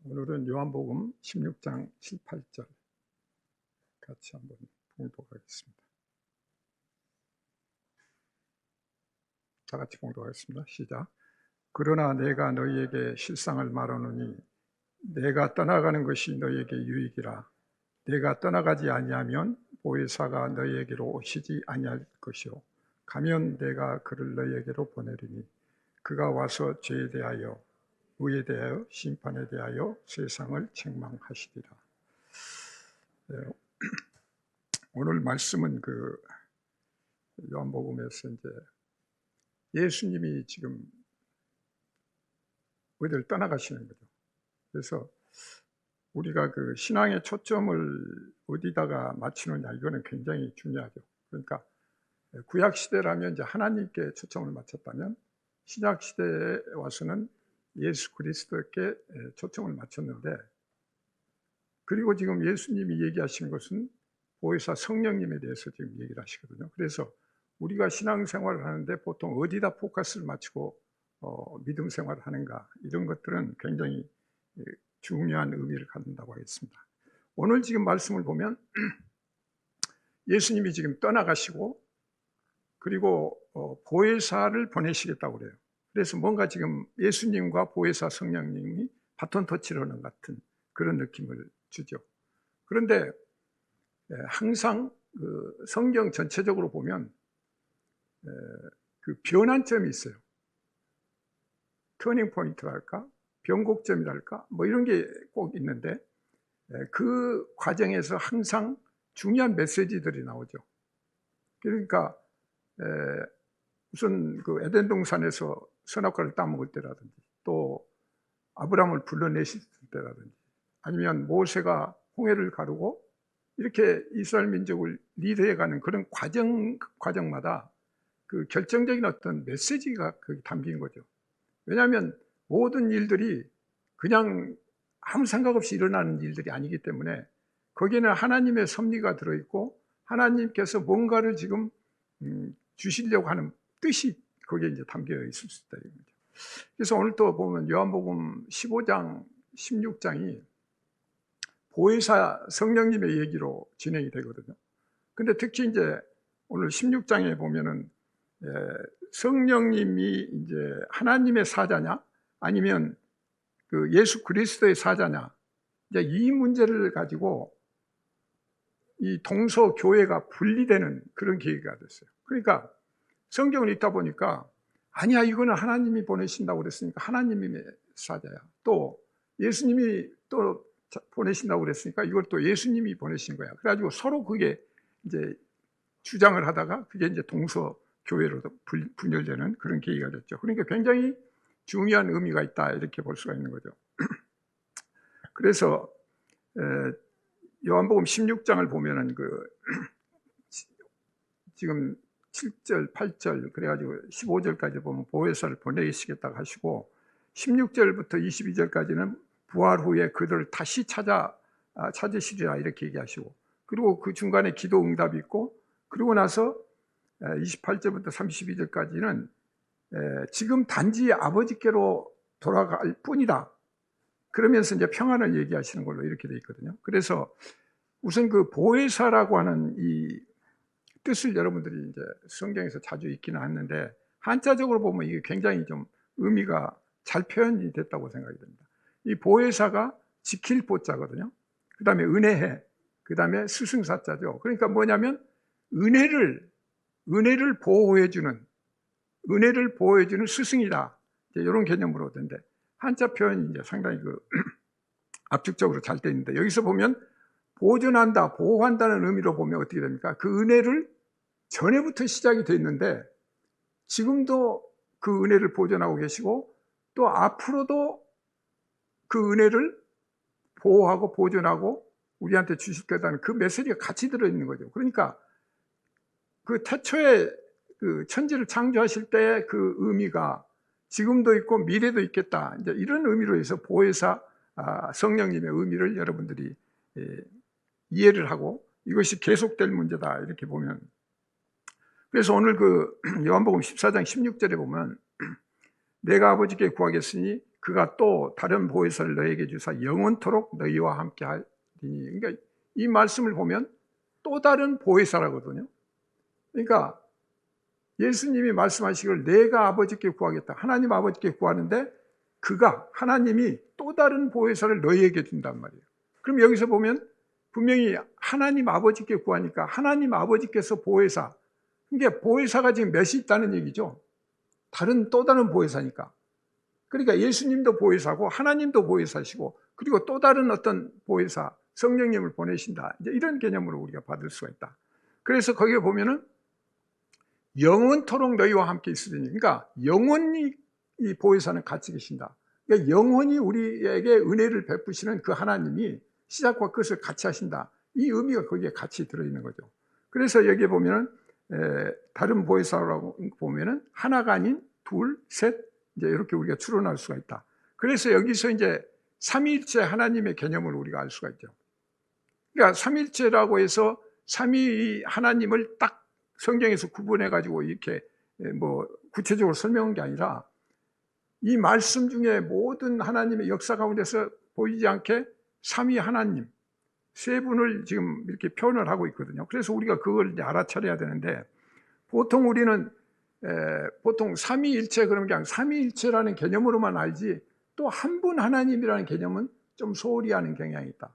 오늘은 요한복음 16장 7, 8절 같이 한번 봉독하겠습니다. 다 같이 봉독하겠습니다. 시작. 그러나 내가 너희에게 실상을 말하노니 내가 떠나가는 것이 너희에게 유익이라. 내가 떠나가지 아니하면 보혜사가 너희에게로 오시지 아니할 것이요 가면 내가 그를 너희에게로 보내리니 그가 와서 죄에 대하여 의에 대하여 심판에 대하여 세상을 책망하시리라. 오늘 말씀은 요한복음에서 이제 예수님이 지금 어디를 떠나가시는 거죠. 그래서 우리가 그 신앙의 초점을 어디다가 맞추느냐, 이거는 굉장히 중요하죠. 그러니까 구약 시대라면 이제 하나님께 초점을 맞췄다면 신약 시대에 와서는 예수 그리스도께 초점을 맞췄는데, 그리고 지금 예수님이 얘기하시는 것은 보혜사 성령님에 대해서 지금 얘기를 하시거든요. 그래서 우리가 신앙생활을 하는데 보통 어디다 포커스를 맞추고 믿음 생활을 하는가, 이런 것들은 굉장히 중요한 의미를 갖는다고 하겠습니다. 오늘 지금 말씀을 보면 예수님이 지금 떠나가시고 그리고 보혜사를 보내시겠다고 그래요. 그래서 뭔가 지금 예수님과 보혜사 성령님이 바톤 터치를 하는 같은 그런 느낌을 주죠. 그런데 항상 그 성경 전체적으로 보면 그 변환점이 있어요. 터닝 포인트랄까, 변곡점이랄까, 뭐 이런 게 꼭 있는데 그 과정에서 항상 중요한 메시지들이 나오죠. 그러니까 우선 그 에덴 동산에서 선악과를 따먹을 때라든지, 또 아브라함을 불러내실 때라든지, 아니면 모세가 홍해를 가르고 이렇게 이스라엘 민족을 리드해가는 그런 과정마다 그 결정적인 어떤 메시지가 거기 담긴 거죠. 왜냐하면 모든 일들이 그냥 아무 생각 없이 일어나는 일들이 아니기 때문에 거기에는 하나님의 섭리가 들어있고 하나님께서 뭔가를 지금 주시려고 하는 뜻이 거기에 이제 담겨 있을 수 있다 이거죠. 그래서 오늘 또 보면 요한복음 15장, 16장이 보혜사 성령님의 얘기로 진행이 되거든요. 근데 특히 이제 오늘 16장에 보면은 성령님이 이제 하나님의 사자냐 아니면 그 예수 그리스도의 사자냐, 이제 이 문제를 가지고 이 동서 교회가 분리되는 그런 계기가 됐어요. 그러니까 성경을 읽다 보니까 아니야, 이거는 하나님이 보내신다고 그랬으니까 하나님의 사자야. 또 예수님이 또 보내신다고 그랬으니까 이걸 또 예수님이 보내신 거야. 그래가지고 서로 그게 이제 주장을 하다가 그게 이제 동서 교회로 분열되는 그런 계기가 됐죠. 그러니까 굉장히 중요한 의미가 있다, 이렇게 볼 수가 있는 거죠. 그래서 요한복음 16장을 보면은 지금 7절, 8절, 그래가지고 15절까지 보면 보혜사를 보내시겠다고 하시고, 16절부터 22절까지는 부활 후에 그들을 다시 찾으시리라, 이렇게 얘기하시고, 그리고 그 중간에 기도 응답이 있고, 그리고 나서 28절부터 32절까지는 지금 단지 아버지께로 돌아갈 뿐이다, 그러면서 이제 평안을 얘기하시는 걸로 이렇게 돼 있거든요. 그래서 우선 그 보혜사라고 하는 이 뜻을 여러분들이 이제 성경에서 자주 읽기는 하는데, 한자적으로 보면 이게 굉장히 좀 의미가 잘 표현이 됐다고 생각이 됩니다. 이 보혜사가 지킬 보자거든요. 그 다음에 은혜해, 그 다음에 스승사자죠. 그러니까 뭐냐면 은혜를 보호해주는 스승이다, 이제 이런 개념으로 된데, 한자 표현이 이제 상당히 압축적으로 잘 되어 있는데, 여기서 보면 보존한다, 보호한다는 의미로 보면 어떻게 됩니까? 그 은혜를 전에부터 시작이 되어 있는데 지금도 그 은혜를 보존하고 계시고, 또 앞으로도 그 은혜를 보호하고 보존하고 우리한테 주실 거다는 그 메시지가 같이 들어있는 거죠. 그러니까 그 태초에 그 천지를 창조하실 때 그 의미가 지금도 있고 미래도 있겠다, 이제 이런 의미로 해서 보혜사 성령님의 의미를 여러분들이 이해를 하고 이것이 계속될 문제다, 이렇게 보면. 그래서 오늘 그 요한복음 14장 16절에 보면 내가 아버지께 구하겠으니 그가 또 다른 보혜사를 너에게 주사 영원토록 너희와 함께 하리니. 그러니까 이 말씀을 보면 또 다른 보혜사라거든요. 그러니까 예수님이 말씀하시기를 내가 아버지께 구하겠다. 하나님 아버지께 구하는데 그가 하나님이 또 다른 보혜사를 너희에게 준단 말이에요. 그럼 여기서 보면 분명히 하나님 아버지께 구하니까 하나님 아버지께서 보혜사, 그러니까 보혜사가 지금 몇이 있다는 얘기죠. 또 다른 보혜사니까. 그러니까 예수님도 보혜사고 하나님도 보혜사시고 그리고 또 다른 어떤 보혜사 성령님을 보내신다. 이제 이런 개념으로 우리가 받을 수가 있다. 그래서 거기에 보면은 영원토록 너희와 함께 있으리니, 그러니까 영원히 이 보혜사는 같이 계신다. 그러니까 영원히 우리에게 은혜를 베푸시는 그 하나님이 시작과 끝을 같이 하신다. 이 의미가 거기에 같이 들어있는 거죠. 그래서 여기에 보면은 다른 보혜사라고 보면은 하나가 아닌 둘, 셋, 이제 이렇게 우리가 추론할 수가 있다. 그래서 여기서 이제 삼위일체 하나님의 개념을 우리가 알 수가 있죠. 그러니까 삼위일체라고 해서 삼위 하나님을 딱 성경에서 구분해 가지고 이렇게 뭐 구체적으로 설명한 게 아니라 이 말씀 중에 모든 하나님의 역사 가운데서 보이지 않게 삼위 하나님 세 분을 지금 이렇게 표현을 하고 있거든요. 그래서 우리가 그걸 이제 알아차려야 되는데, 보통 우리는 보통 삼위일체 그러면 그냥 삼위일체라는 개념으로만 알지 또 한 분 하나님이라는 개념은 좀 소홀히 하는 경향이 있다.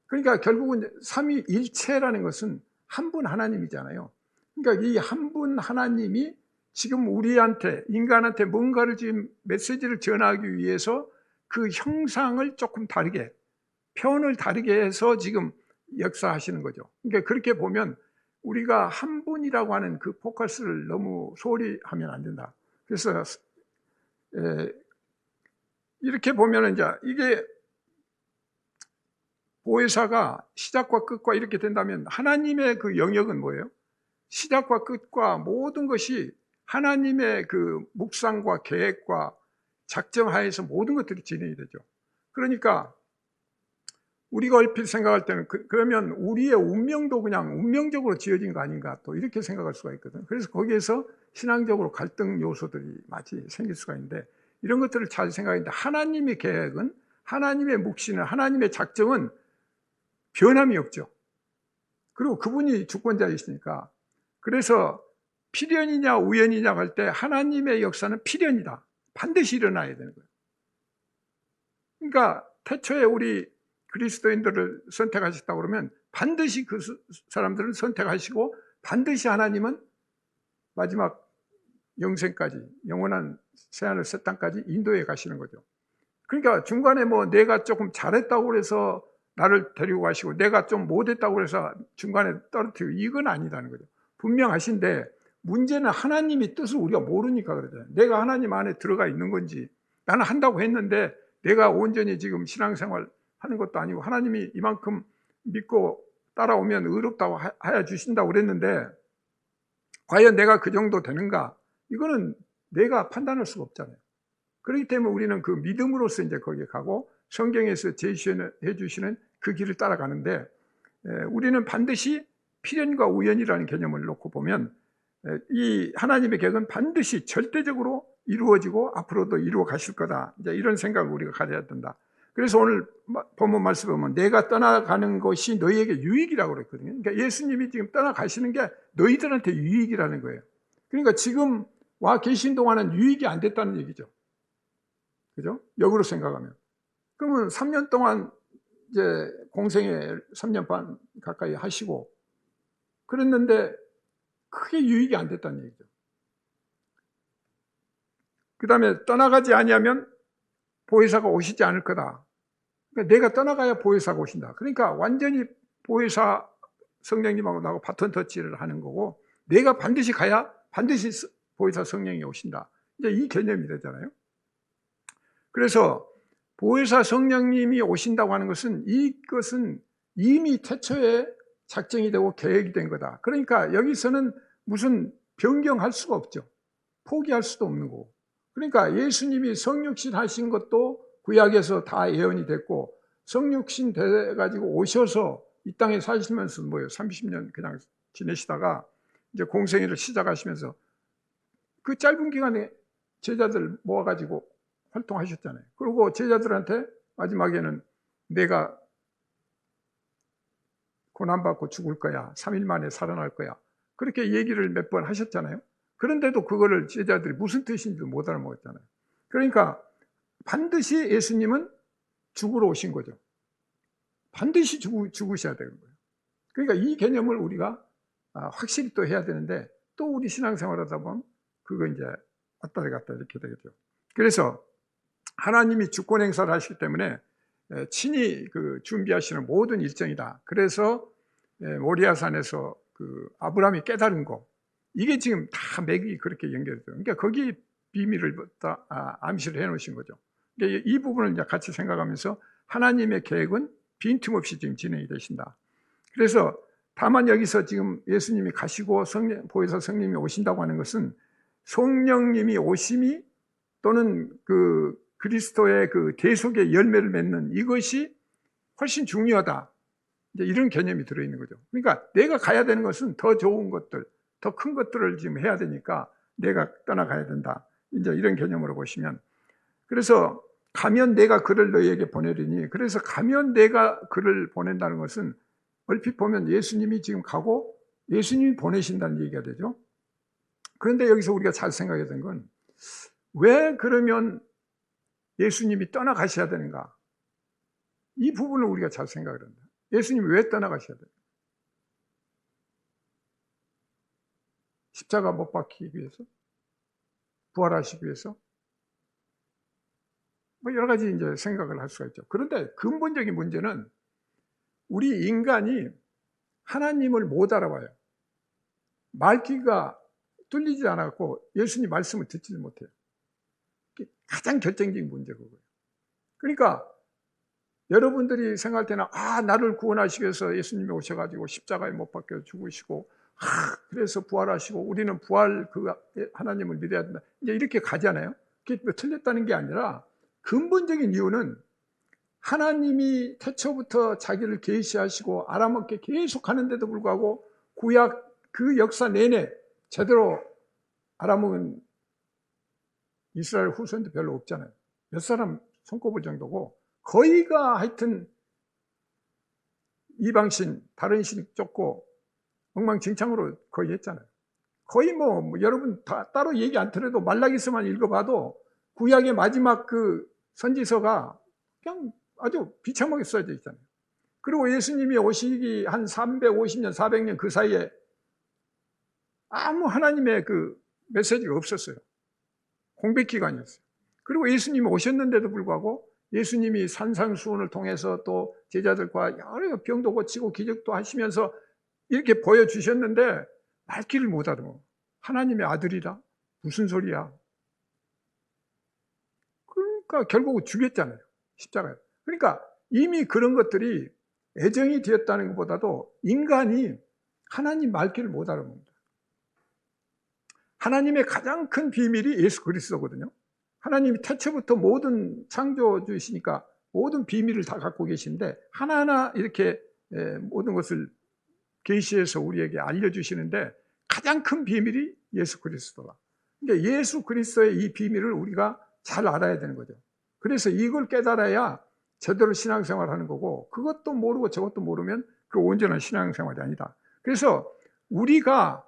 그러니까 결국은 삼위일체라는 것은 한 분 하나님이잖아요. 그러니까 이 한 분 하나님이 지금 우리한테, 인간한테 뭔가를 지금 메시지를 전하기 위해서 그 형상을 조금 다르게, 표현을 다르게 해서 지금 역사하시는 거죠. 그러니까 그렇게 보면 우리가 한 분이라고 하는 그 포커스를 너무 소홀히 하면 안 된다. 그래서 이렇게 보면 이제 이게 보혜사가 시작과 끝과 이렇게 된다면 하나님의 그 영역은 뭐예요? 시작과 끝과 모든 것이 하나님의 그 묵상과 계획과 작정하에서 모든 것들이 진행이 되죠. 그러니까 우리가 얼핏 생각할 때는 그러면 우리의 운명도 그냥 운명적으로 지어진 거 아닌가 또 이렇게 생각할 수가 있거든요. 그래서 거기에서 신앙적으로 갈등 요소들이 마치 생길 수가 있는데, 이런 것들을 잘 생각했는데 하나님의 계획은, 하나님의 묵시는, 하나님의 작정은 변함이 없죠. 그리고 그분이 주권자이시니까. 그래서 필연이냐 우연이냐 할 때 하나님의 역사는 필연이다. 반드시 일어나야 되는 거예요. 그러니까 태초에 우리 그리스도인들을 선택하셨다고 그러면 반드시 그 사람들을 선택하시고 반드시 하나님은 마지막 영생까지, 영원한 새하늘 새 땅까지 인도해 가시는 거죠. 그러니까 중간에 뭐 내가 조금 잘했다고 해서 나를 데리고 가시고 내가 좀 못했다고 해서 중간에 떨어뜨리고 이건 아니라는 거죠. 분명하신데 문제는 하나님의 뜻을 우리가 모르니까 그러잖아요. 내가 하나님 안에 들어가 있는 건지, 나는 한다고 했는데 내가 온전히 지금 신앙생활 하는 것도 아니고 하나님이 이만큼 믿고 따라오면 의롭다고 하여 주신다고 그랬는데 과연 내가 그 정도 되는가? 이거는 내가 판단할 수가 없잖아요. 그렇기 때문에 우리는 그 믿음으로서 이제 거기에 가고 성경에서 제시해 주시는 그 길을 따라가는데, 우리는 반드시 필연과 우연이라는 개념을 놓고 보면 이 하나님의 계획은 반드시 절대적으로 이루어지고 앞으로도 이루어 가실 거다. 이제 이런 생각을 우리가 가져야 된다. 그래서 오늘 본문 말씀 보면 내가 떠나가는 것이 너희에게 유익이라고 그랬거든요. 그러니까 예수님이 지금 떠나가시는 게 너희들한테 유익이라는 거예요. 그러니까 지금 와 계신 동안은 유익이 안 됐다는 얘기죠. 그죠? 역으로 생각하면. 그러면 3년 동안 이제 공생에 3년 반 가까이 하시고 그랬는데 크게 유익이 안 됐다는 얘기죠. 그 다음에 떠나가지 아니하면 보혜사가 오시지 않을 거다. 그러니까 내가 떠나가야 보혜사가 오신다. 그러니까 완전히 보혜사 성령님하고 나하고 바톤 터치를 하는 거고, 내가 반드시 가야 반드시 보혜사 성령이 오신다. 이제 이 개념이 되잖아요. 그래서 보혜사 성령님이 오신다고 하는 것은 이것은 이미 태초에 작정이 되고 계획이 된 거다. 그러니까 여기서는 무슨 변경할 수가 없죠. 포기할 수도 없는 거고. 그러니까 예수님이 성육신 하신 것도 구약에서 다 예언이 됐고, 성육신 돼가지고 오셔서 이 땅에 사시면서 뭐예요? 30년 그냥 지내시다가 이제 공생애를 시작하시면서 그 짧은 기간에 제자들 모아가지고 활동하셨잖아요. 그리고 제자들한테 마지막에는 내가 고난받고 죽을 거야. 3일 만에 살아날 거야. 그렇게 얘기를 몇 번 하셨잖아요. 그런데도 그거를 제자들이 무슨 뜻인지도 못 알아먹었잖아요. 그러니까 반드시 예수님은 죽으러 오신 거죠. 반드시 죽으셔야 되는 거예요. 그러니까 이 개념을 우리가 확실히 또 해야 되는데, 또 우리 신앙생활 하다 보면 그거 이제 왔다 갔다 이렇게 되겠죠. 그래서 하나님이 주권 행사를 하시기 때문에 친히 그 준비하시는 모든 일정이다. 그래서 모리아산에서 그 아브라함이 깨달은 거, 이게 지금 다 맥이 그렇게 연결돼요. 그러니까 거기 비밀을 다 암시를 해 놓으신 거죠. 그러니까 이 부분을 이제 같이 생각하면서 하나님의 계획은 빈틈없이 지금 진행이 되신다. 그래서 다만 여기서 지금 예수님이 가시고 보혜사 성령님이 오신다고 하는 것은 성령님이 오심이 또는 그 그리스도의 그 대속의 열매를 맺는 이것이 훨씬 중요하다. 이제 이런 개념이 들어있는 거죠. 그러니까 내가 가야 되는 것은 더 좋은 것들, 더 큰 것들을 지금 해야 되니까 내가 떠나가야 된다. 이제 이런 개념으로 보시면, 그래서 가면 내가 그를 너희에게 보내리니, 그래서 가면 내가 그를 보낸다는 것은 얼핏 보면 예수님이 지금 가고 예수님이 보내신다는 얘기가 되죠. 그런데 여기서 우리가 잘 생각해야 되는 건, 왜 그러면 예수님이 떠나가셔야 되는가? 이 부분을 우리가 잘 생각을 한다. 예수님이 왜 떠나가셔야 돼요? 십자가 못 박히기 위해서? 부활하시기 위해서? 뭐 여러 가지 이제 생각을 할 수가 있죠. 그런데 근본적인 문제는 우리 인간이 하나님을 못 알아봐요. 말귀가 뚫리지 않았고 예수님 말씀을 듣지 못해요. 가장 결정적인 문제가 그거예요. 그러니까 여러분들이 생각할 때는 나를 구원하시기 위해서 예수님이 오셔가지고 십자가에 못 박혀 죽으시고 그래서 부활하시고 우리는 부활 그 하나님을 믿어야 된다. 이제 이렇게 가잖아요. 그게 뭐 틀렸다는 게 아니라 근본적인 이유는 하나님이 태초부터 자기를 계시하시고 알아먹게 계속 하는데도 불구하고 구약 그 역사 내내 제대로 알아먹은 이스라엘 후손도 별로 없잖아요. 몇 사람 손꼽을 정도고 거의가 하여튼 이방신, 다른 신 쫓고 엉망진창으로 거의 했잖아요. 거의 뭐 여러분 다 따로 얘기 안 들어도 말라기서만 읽어봐도 구약의 마지막 그 선지서가 그냥 아주 비참하게 써져 있잖아요. 그리고 예수님이 오시기 한 350년, 400년 그 사이에 아무 하나님의 그 메시지가 없었어요. 공백 기간이었어요. 그리고 예수님이 오셨는데도 불구하고 예수님이 산상수훈을 통해서 또 제자들과 여러 병도 고치고 기적도 하시면서 이렇게 보여주셨는데 말귀를 못 알아듣어. 하나님의 아들이다? 무슨 소리야? 그러니까 결국 죽였잖아요. 십자가에. 그러니까 이미 그런 것들이 애정이 되었다는 것보다도 인간이 하나님 말귀를 못 알아봅니다. 하나님의 가장 큰 비밀이 예수 그리스도거든요. 하나님이 태초부터 모든 창조주이시니까 모든 비밀을 다 갖고 계신데 하나하나 이렇게 모든 것을 계시해서 우리에게 알려주시는데 가장 큰 비밀이 예수 그리스도다. 그러니까 예수 그리스도의 이 비밀을 우리가 잘 알아야 되는 거죠. 그래서 이걸 깨달아야 제대로 신앙생활을 하는 거고 그것도 모르고 저것도 모르면 그 온전한 신앙생활이 아니다. 그래서 우리가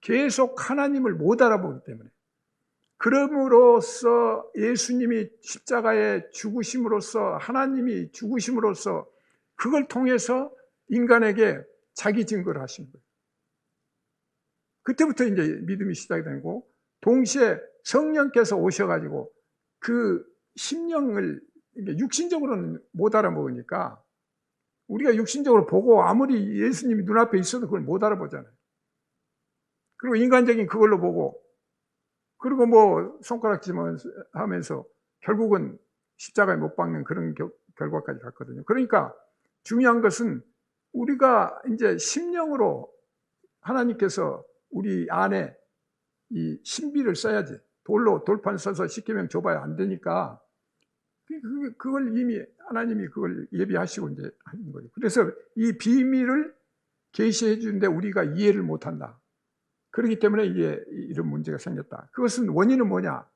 계속 하나님을 못 알아보기 때문에 그럼으로써 예수님이 십자가에 죽으심으로써 하나님이 죽으심으로써 그걸 통해서 인간에게 자기 증거를 하신 거예요. 그때부터 이제 믿음이 시작이 되고 동시에 성령께서 오셔가지고 그 심령을 육신적으로는 못 알아먹으니까 우리가 육신적으로 보고 아무리 예수님이 눈앞에 있어도 그걸 못 알아보잖아요. 그리고 인간적인 그걸로 보고 그리고 뭐 손가락질 하면서 결국은 십자가에 못 박는 그런 결과까지 갔거든요. 그러니까 중요한 것은 우리가 이제 심령으로 하나님께서 우리 안에 이 신비를 써야지 돌로 돌판 써서 십계명 줘봐야 안 되니까 그걸 이미 하나님이 그걸 예비하시고 이제 하는 거예요. 그래서 이 비밀을 계시해 주는데 우리가 이해를 못한다. 그렇기 때문에 이게 이런 문제가 생겼다. 그것은 원인은 뭐냐?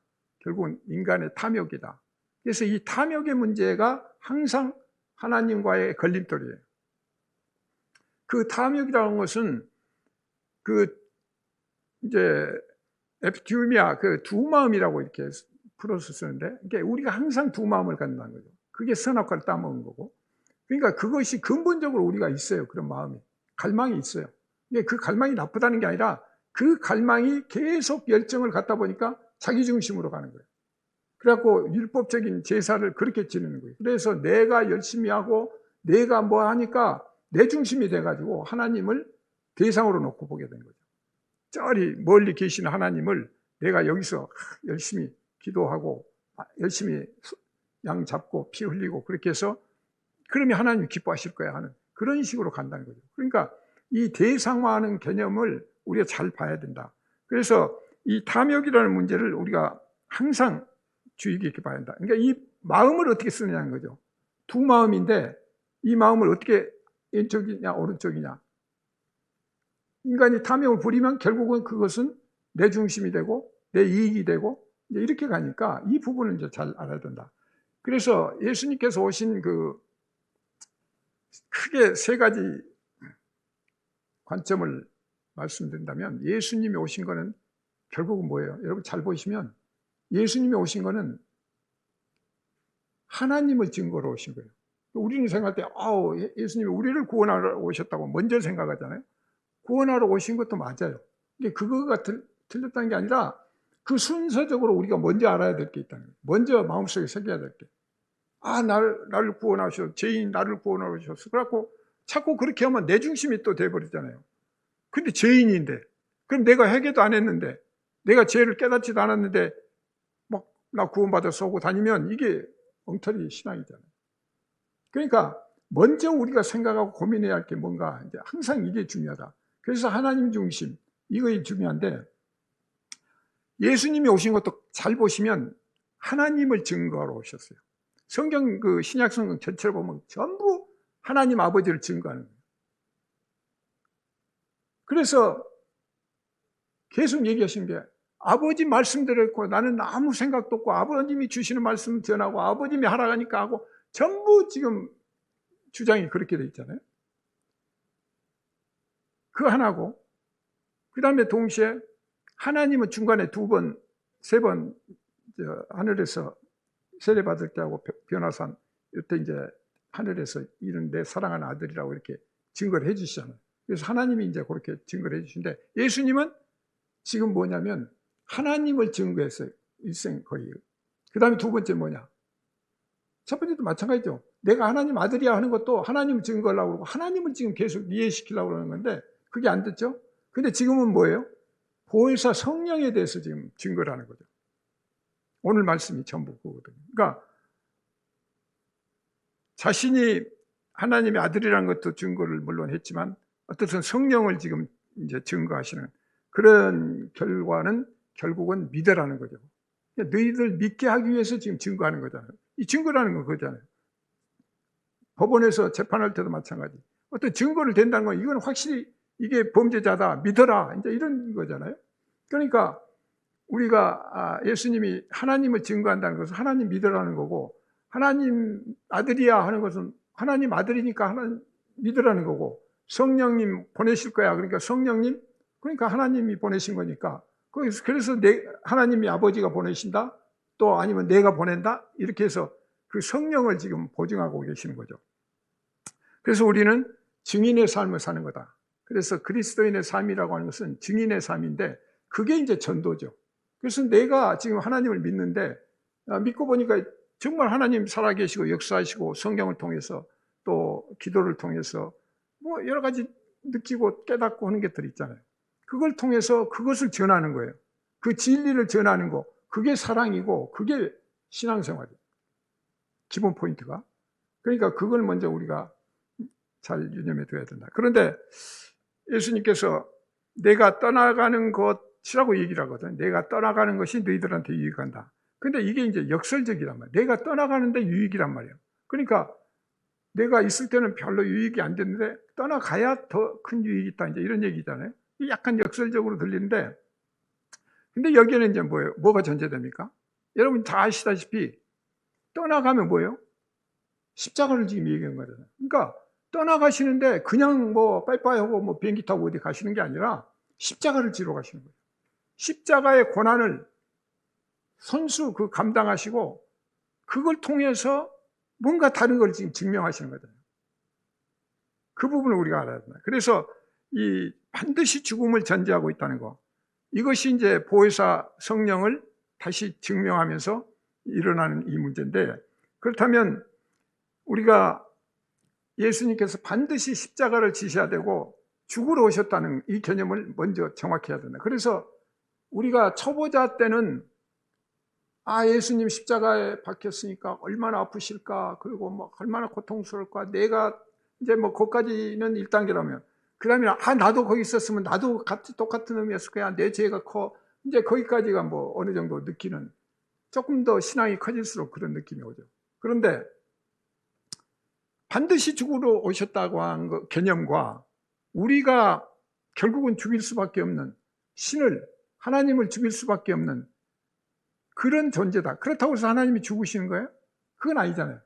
결국은 인간의 탐욕이다. 그래서 이 탐욕의 문제가 항상 하나님과의 걸림돌이에요. 그 탐욕이라는 것은 그 이제 에피튜미아, 그 두 마음이라고 이렇게 풀어서 쓰는데, 그러니까 우리가 항상 두 마음을 갖는다는 거죠. 그게 선악과를 따먹은 거고. 그러니까 그것이 근본적으로 우리가 있어요. 그런 마음이. 갈망이 있어요. 근데 그 갈망이 나쁘다는 게 아니라 그 갈망이 계속 열정을 갖다 보니까 자기 중심으로 가는 거예요. 그래갖고 율법적인 제사를 그렇게 지내는 거예요. 그래서 내가 열심히 하고 내가 뭐 하니까 내 중심이 돼가지고 하나님을 대상으로 놓고 보게 된 거죠. 저리 멀리 계시는 하나님을 내가 여기서 열심히 기도하고 열심히 양 잡고 피 흘리고 그렇게 해서 그러면 하나님이 기뻐하실 거야 하는 그런 식으로 간다는 거죠. 그러니까 이 대상화하는 개념을 우리가 잘 봐야 된다. 그래서 이 탐욕이라는 문제를 우리가 항상 주의 깊게 봐야 한다. 그러니까 이 마음을 어떻게 쓰느냐는 거죠. 두 마음인데 이 마음을 어떻게 왼쪽이냐 오른쪽이냐. 인간이 탐욕을 부리면 결국은 그것은 내 중심이 되고 내 이익이 되고 이제 이렇게 가니까 이 부분을 이제 잘 알아야 된다. 그래서 예수님께서 오신 그 크게 세 가지 관점을 말씀드린다면 예수님이 오신 거는 결국은 뭐예요? 여러분 잘 보시면 예수님이 오신 거는 하나님을 증거로 오신 거예요. 우리는 생각할 때 예수님이 우리를 구원하러 오셨다고 먼저 생각하잖아요. 구원하러 오신 것도 맞아요. 근데 그거가 틀렸다는 게 아니라 그 순서적으로 우리가 먼저 알아야 될 게 있다는 거예요. 먼저 마음속에 새겨야 될 게. 나를 구원하셔. 죄인 나를 구원하셨어. 그래갖고 자꾸 그렇게 하면 내 중심이 또 돼버리잖아요. 근데 죄인인데, 그럼 내가 회개도 안 했는데, 내가 죄를 깨닫지도 않았는데, 막 나 구원받아서 오고 다니면 이게 엉터리 신앙이잖아요. 그러니까 먼저 우리가 생각하고 고민해야 할 게 뭔가, 이제 항상 이게 중요하다. 그래서 하나님 중심, 이거 중요한데, 예수님이 오신 것도 잘 보시면 하나님을 증거하러 오셨어요. 성경 그 신약 성경 전체를 보면 전부 하나님 아버지를 증거하는 거예요. 그래서 계속 얘기하신 게 아버지 말씀대로 했고 나는 아무 생각도 없고 아버님이 주시는 말씀 전하고 아버님이 하라니까 하고 전부 지금 주장이 그렇게 돼 있잖아요. 그 하나고 그 다음에 동시에 하나님은 중간에 두 번, 세 번 하늘에서 세례 받을 때하고 변화산 이때 이제 하늘에서 이런 내 사랑하는 아들이라고 이렇게 증거를 해 주시잖아요. 그래서 하나님이 이제 그렇게 증거를 해 주시는데 예수님은 지금 뭐냐면 하나님을 증거했어요. 일생 거의. 그 다음에 두 번째 뭐냐? 첫 번째도 마찬가지죠. 내가 하나님 아들이야 하는 것도 하나님을 증거하려고 그러고 하나님을 지금 계속 이해시키려고 그러는 건데 그게 안 됐죠. 근데 지금은 뭐예요? 보혜사 성령에 대해서 지금 증거를 하는 거죠. 오늘 말씀이 전부 그거거든요. 그러니까 자신이 하나님의 아들이라는 것도 증거를 물론 했지만 어떻든 성령을 지금 이제 증거하시는 그런 결과는 결국은 믿으라는 거죠. 너희들 믿게 하기 위해서 지금 증거하는 거잖아요. 이 증거라는 건 그거잖아요. 법원에서 재판할 때도 마찬가지. 어떤 증거를 댄다는 건 이건 확실히 이게 범죄자다 믿어라 이제 이런 거잖아요. 그러니까 우리가 예수님이 하나님을 증거한다는 것은 하나님 믿으라는 거고 하나님 아들이야 하는 것은 하나님 아들이니까 하나님 믿으라는 거고 성령님 보내실 거야 그러니까 성령님 그러니까 하나님이 보내신 거니까 그래서 하나님이 아버지가 보내신다 또 아니면 내가 보낸다 이렇게 해서 그 성령을 지금 보증하고 계시는 거죠. 그래서 우리는 증인의 삶을 사는 거다. 그래서 그리스도인의 삶이라고 하는 것은 증인의 삶인데 그게 이제 전도죠. 그래서 내가 지금 하나님을 믿는데 믿고 보니까 정말 하나님 살아계시고 역사하시고 성경을 통해서 또 기도를 통해서 뭐 여러 가지 느끼고 깨닫고 하는 것들이 있잖아요. 그걸 통해서 그것을 전하는 거예요. 그 진리를 전하는 거 그게 사랑이고 그게 신앙생활이에요. 기본 포인트가. 그러니까 그걸 먼저 우리가 잘 유념해 둬야 된다. 그런데 예수님께서 내가 떠나가는 것이라고 얘기를 하거든. 내가 떠나가는 것이 너희들한테 유익한다. 근데 이게 이제 역설적이란 말이에요. 내가 떠나가는데 유익이란 말이에요. 그러니까 내가 있을 때는 별로 유익이 안 됐는데 떠나가야 더 큰 유익이 있다. 이제 이런 얘기잖아요. 약간 역설적으로 들리는데 근데 여기에는 이제 뭐예요? 뭐가 전제됩니까? 여러분 다 아시다시피 떠나가면 뭐예요? 십자가를 지금 얘기한 거잖아요. 그러니까 떠나가시는데 그냥 뭐 빠이빠이 하고 뭐 비행기 타고 어디 가시는 게 아니라 십자가를 지러 가시는 거예요. 십자가의 고난을 선수 감당하시고 그걸 통해서 뭔가 다른 걸 지금 증명하시는 거잖아요. 그 부분을 우리가 알아야 된다. 그래서 이 반드시 죽음을 전제하고 있다는 거. 이것이 이제 보혜사 성령을 다시 증명하면서 일어나는 이 문제인데, 그렇다면 우리가 예수님께서 반드시 십자가를 지셔야 되고 죽으러 오셨다는 이 개념을 먼저 정확해야 된다. 그래서 우리가 초보자 때는 예수님 십자가에 박혔으니까 얼마나 아프실까, 그리고 뭐 얼마나 고통스러울까, 내가 이제 뭐 거기까지는 1단계라면 그 다음에 나도 거기 있었으면 나도 똑같은 의미였을 거야, 내 죄가 커, 이제 거기까지가 뭐 어느 정도 느끼는, 조금 더 신앙이 커질수록 그런 느낌이 오죠. 그런데 반드시 죽으러 오셨다고 한 개념과 우리가 결국은 죽일 수밖에 없는, 하나님을 죽일 수밖에 없는 그런 존재다. 그렇다고 해서 하나님이 죽으시는 거예요? 그건 아니잖아요.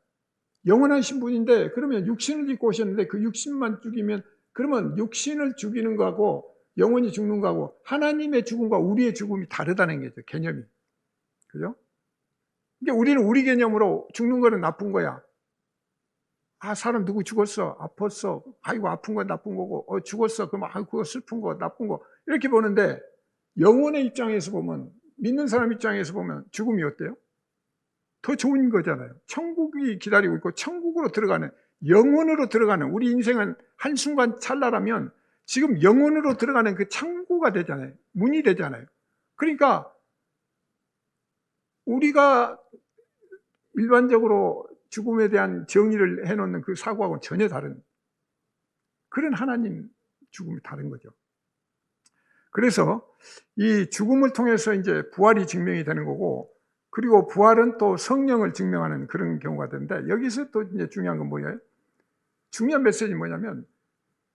영원하신 분인데, 그러면 육신을 입고 오셨는데 그 육신만 죽이면, 그러면 육신을 죽이는 거하고 영원히 죽는 거하고 하나님의 죽음과 우리의 죽음이 다르다는 거죠, 개념이. 그죠? 그러니까 우리는 우리 개념으로 죽는 거는 나쁜 거야. 사람 누구 죽었어, 아팠어, 아이고 아픈 건 나쁜 거고, 죽었어, 그럼 그거 슬픈 거, 나쁜 거, 이렇게 보는데, 영혼의 입장에서 보면, 믿는 사람 입장에서 보면 죽음이 어때요? 더 좋은 거잖아요. 천국이 기다리고 있고 천국으로 들어가는, 영혼으로 들어가는, 우리 인생은 한순간 찰나라면 지금 영혼으로 들어가는 그 창구가 되잖아요. 문이 되잖아요. 그러니까 우리가 일반적으로 죽음에 대한 정의를 해놓는 그 사고하고는 전혀 다른 그런 하나님 죽음이 다른 거죠. 그래서 이 죽음을 통해서 이제 부활이 증명이 되는 거고, 그리고 부활은 또 성령을 증명하는 그런 경우가 되는데, 여기서 또 이제 중요한 건 뭐예요? 중요한 메시지는 뭐냐면,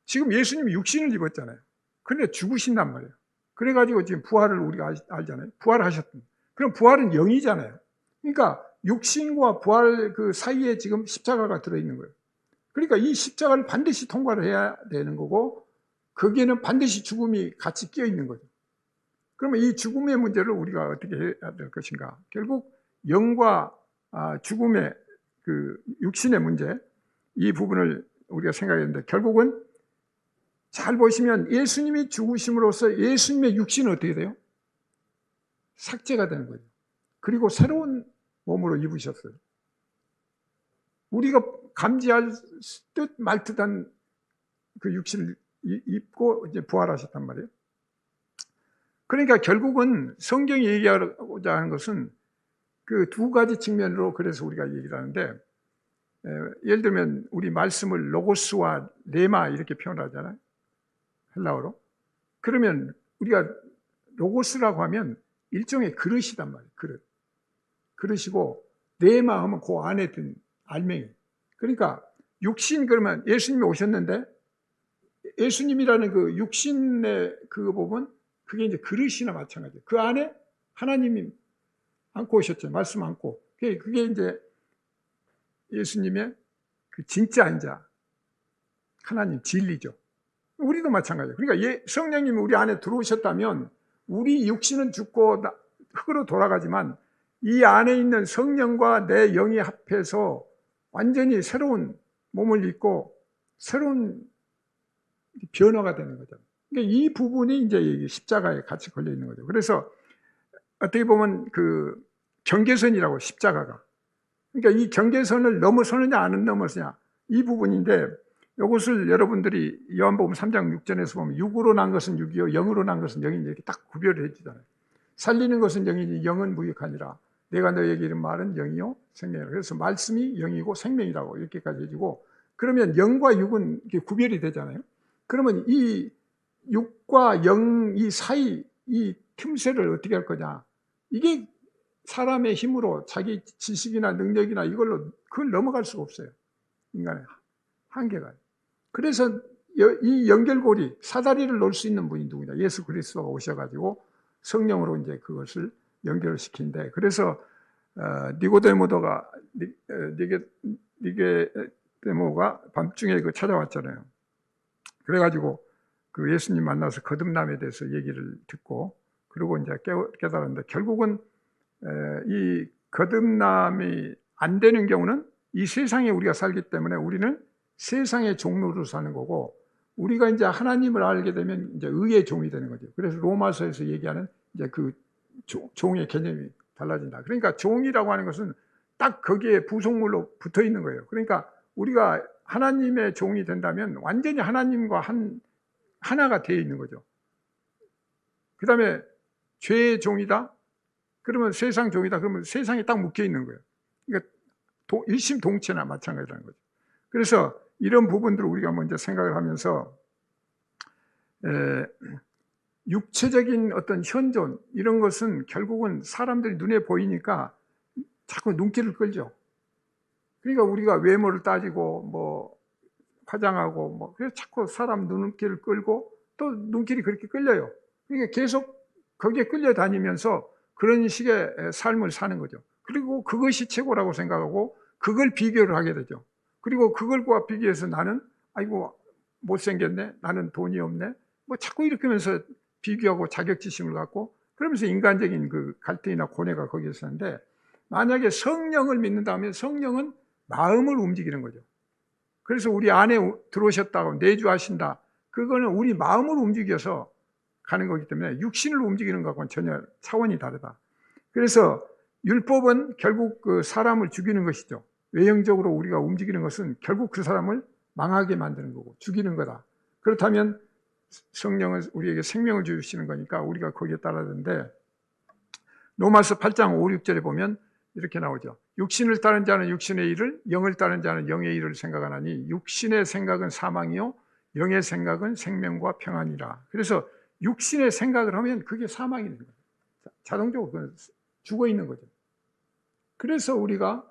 지금 예수님이 육신을 입었잖아요. 그런데 죽으신단 말이에요. 그래가지고 지금 부활을 우리가 알잖아요. 부활하셨던. 그럼 부활은 영이잖아요. 그러니까 육신과 부활 그 사이에 지금 십자가가 들어있는 거예요. 그러니까 이 십자가를 반드시 통과를 해야 되는 거고, 거기에는 반드시 죽음이 같이 끼어 있는 거죠. 그러면 이 죽음의 문제를 우리가 어떻게 해야 될 것인가? 결국 영과 죽음의 그 육신의 문제, 이 부분을 우리가 생각해야 되는데, 결국은 잘 보시면 예수님이 죽으심으로써 예수님의 육신은 어떻게 돼요? 삭제가 되는 거죠. 그리고 새로운 몸으로 입으셨어요. 우리가 감지할 듯 말 듯한 그 육신을 입고 이제 부활하셨단 말이에요. 그러니까 결국은 성경이 얘기하고자 하는 것은 그 두 가지 측면으로, 그래서 우리가 얘기를 하는데, 예를 들면 우리 말씀을 로고스와 레마 이렇게 표현하잖아요, 헬라어로. 그러면 우리가 로고스라고 하면 일종의 그릇이단 말이에요. 그릇이고, 레마 하면 그 안에 든 알맹이. 그러니까 육신, 그러면 예수님이 오셨는데 예수님이라는 그 육신의 그거 보면 그게 이제 그릇이나 마찬가지예요. 그 안에 하나님이 안고 오셨죠. 말씀 안고. 그게 이제 예수님의 그 진짜 인자, 하나님 진리죠. 우리도 마찬가지예요. 그러니까 성령님이 우리 안에 들어오셨다면 우리 육신은 죽고 흙으로 돌아가지만 이 안에 있는 성령과 내 영이 합해서 완전히 새로운 몸을 입고 새로운 변화가 되는 거죠. 그러니까 이 부분이 이제 십자가에 같이 걸려 있는 거죠. 그래서 어떻게 보면 그 경계선이라고, 십자가가. 그러니까 이 경계선을 넘어서느냐 안 넘어서냐, 이 부분인데, 이것을 여러분들이 요한복음 3장 6절에서 보면 육으로 난 것은 육이요 영으로 난 것은 영이니 이렇게 딱 구별을 해주잖아요. 살리는 것은 영이니 영은 무익하니라. 내가 너에게 이른 말은 영이요 생명이라. 그래서 말씀이 영이고 생명이라고 이렇게까지 해주고, 그러면 영과 육은 이렇게 구별이 되잖아요. 그러면 이 육과 영 이 사이 이 틈새를 어떻게 할 거냐, 이게 사람의 힘으로 자기 지식이나 능력이나 이걸로 그걸 넘어갈 수가 없어요. 인간의 한계가. 그래서 이 연결고리, 사다리를 놓을 수 있는 분이 누구냐? 예수 그리스도가 오셔가지고 성령으로 이제 그것을 연결을 시킨데, 그래서 니게데모가 밤중에 그 찾아왔잖아요. 그래가지고 그 예수님 만나서 거듭남에 대해서 얘기를 듣고 그리고 이제 깨달았는데 결국은 이 거듭남이 안 되는 경우는 이 세상에 우리가 살기 때문에 우리는 세상의 종로로 사는 거고, 우리가 이제 하나님을 알게 되면 이제 의의 종이 되는 거죠. 그래서 로마서에서 얘기하는 이제 그 종의 개념이 달라진다. 그러니까 종이라고 하는 것은 딱 거기에 부속물로 붙어 있는 거예요. 그러니까 우리가 하나님의 종이 된다면 완전히 하나님과 하나가 되어 있는 거죠. 그 다음에 죄의 종이다? 그러면 세상 종이다? 그러면 세상에 딱 묶여 있는 거예요. 그러니까 일심동체나 마찬가지라는 거죠. 그래서 이런 부분들을 우리가 먼저 생각을 하면서 육체적인 어떤 현존 이런 것은 결국은 사람들이 눈에 보이니까 자꾸 눈길을 끌죠. 그러니까 우리가 외모를 따지고 뭐 화장하고 뭐 그래서 자꾸 사람 눈길을 끌고 또 눈길이 그렇게 끌려요. 그러니까 계속 거기에 끌려다니면서 그런 식의 삶을 사는 거죠. 그리고 그것이 최고라고 생각하고 그걸 비교를 하게 되죠. 그리고 그걸과 비교해서 나는 아이고 못생겼네, 나는 돈이 없네, 뭐 자꾸 이렇게 하면서 비교하고 자격지심을 갖고 그러면서 인간적인 그 갈등이나 고뇌가 거기에 있는데, 만약에 성령을 믿는다면 성령은 마음을 움직이는 거죠. 그래서 우리 안에 들어오셨다고 내주하신다, 그거는 우리 마음을 움직여서 가는 거기 때문에 육신을 움직이는 것과는 전혀 차원이 다르다. 그래서 율법은 결국 그 사람을 죽이는 것이죠. 외형적으로 우리가 움직이는 것은 결국 그 사람을 망하게 만드는 거고 죽이는 거다. 그렇다면 성령은 우리에게 생명을 주시는 거니까 우리가 거기에 따라야 되는데, 로마서 8장 5, 6절에 보면 이렇게 나오죠. 육신을 따른 자는 육신의 일을, 영을 따른 자는 영의 일을 생각하나니 육신의 생각은 사망이요 영의 생각은 생명과 평안이라. 그래서 육신의 생각을 하면 그게 사망이 되는 거예요. 자동적으로 죽어 있는 거죠. 그래서 우리가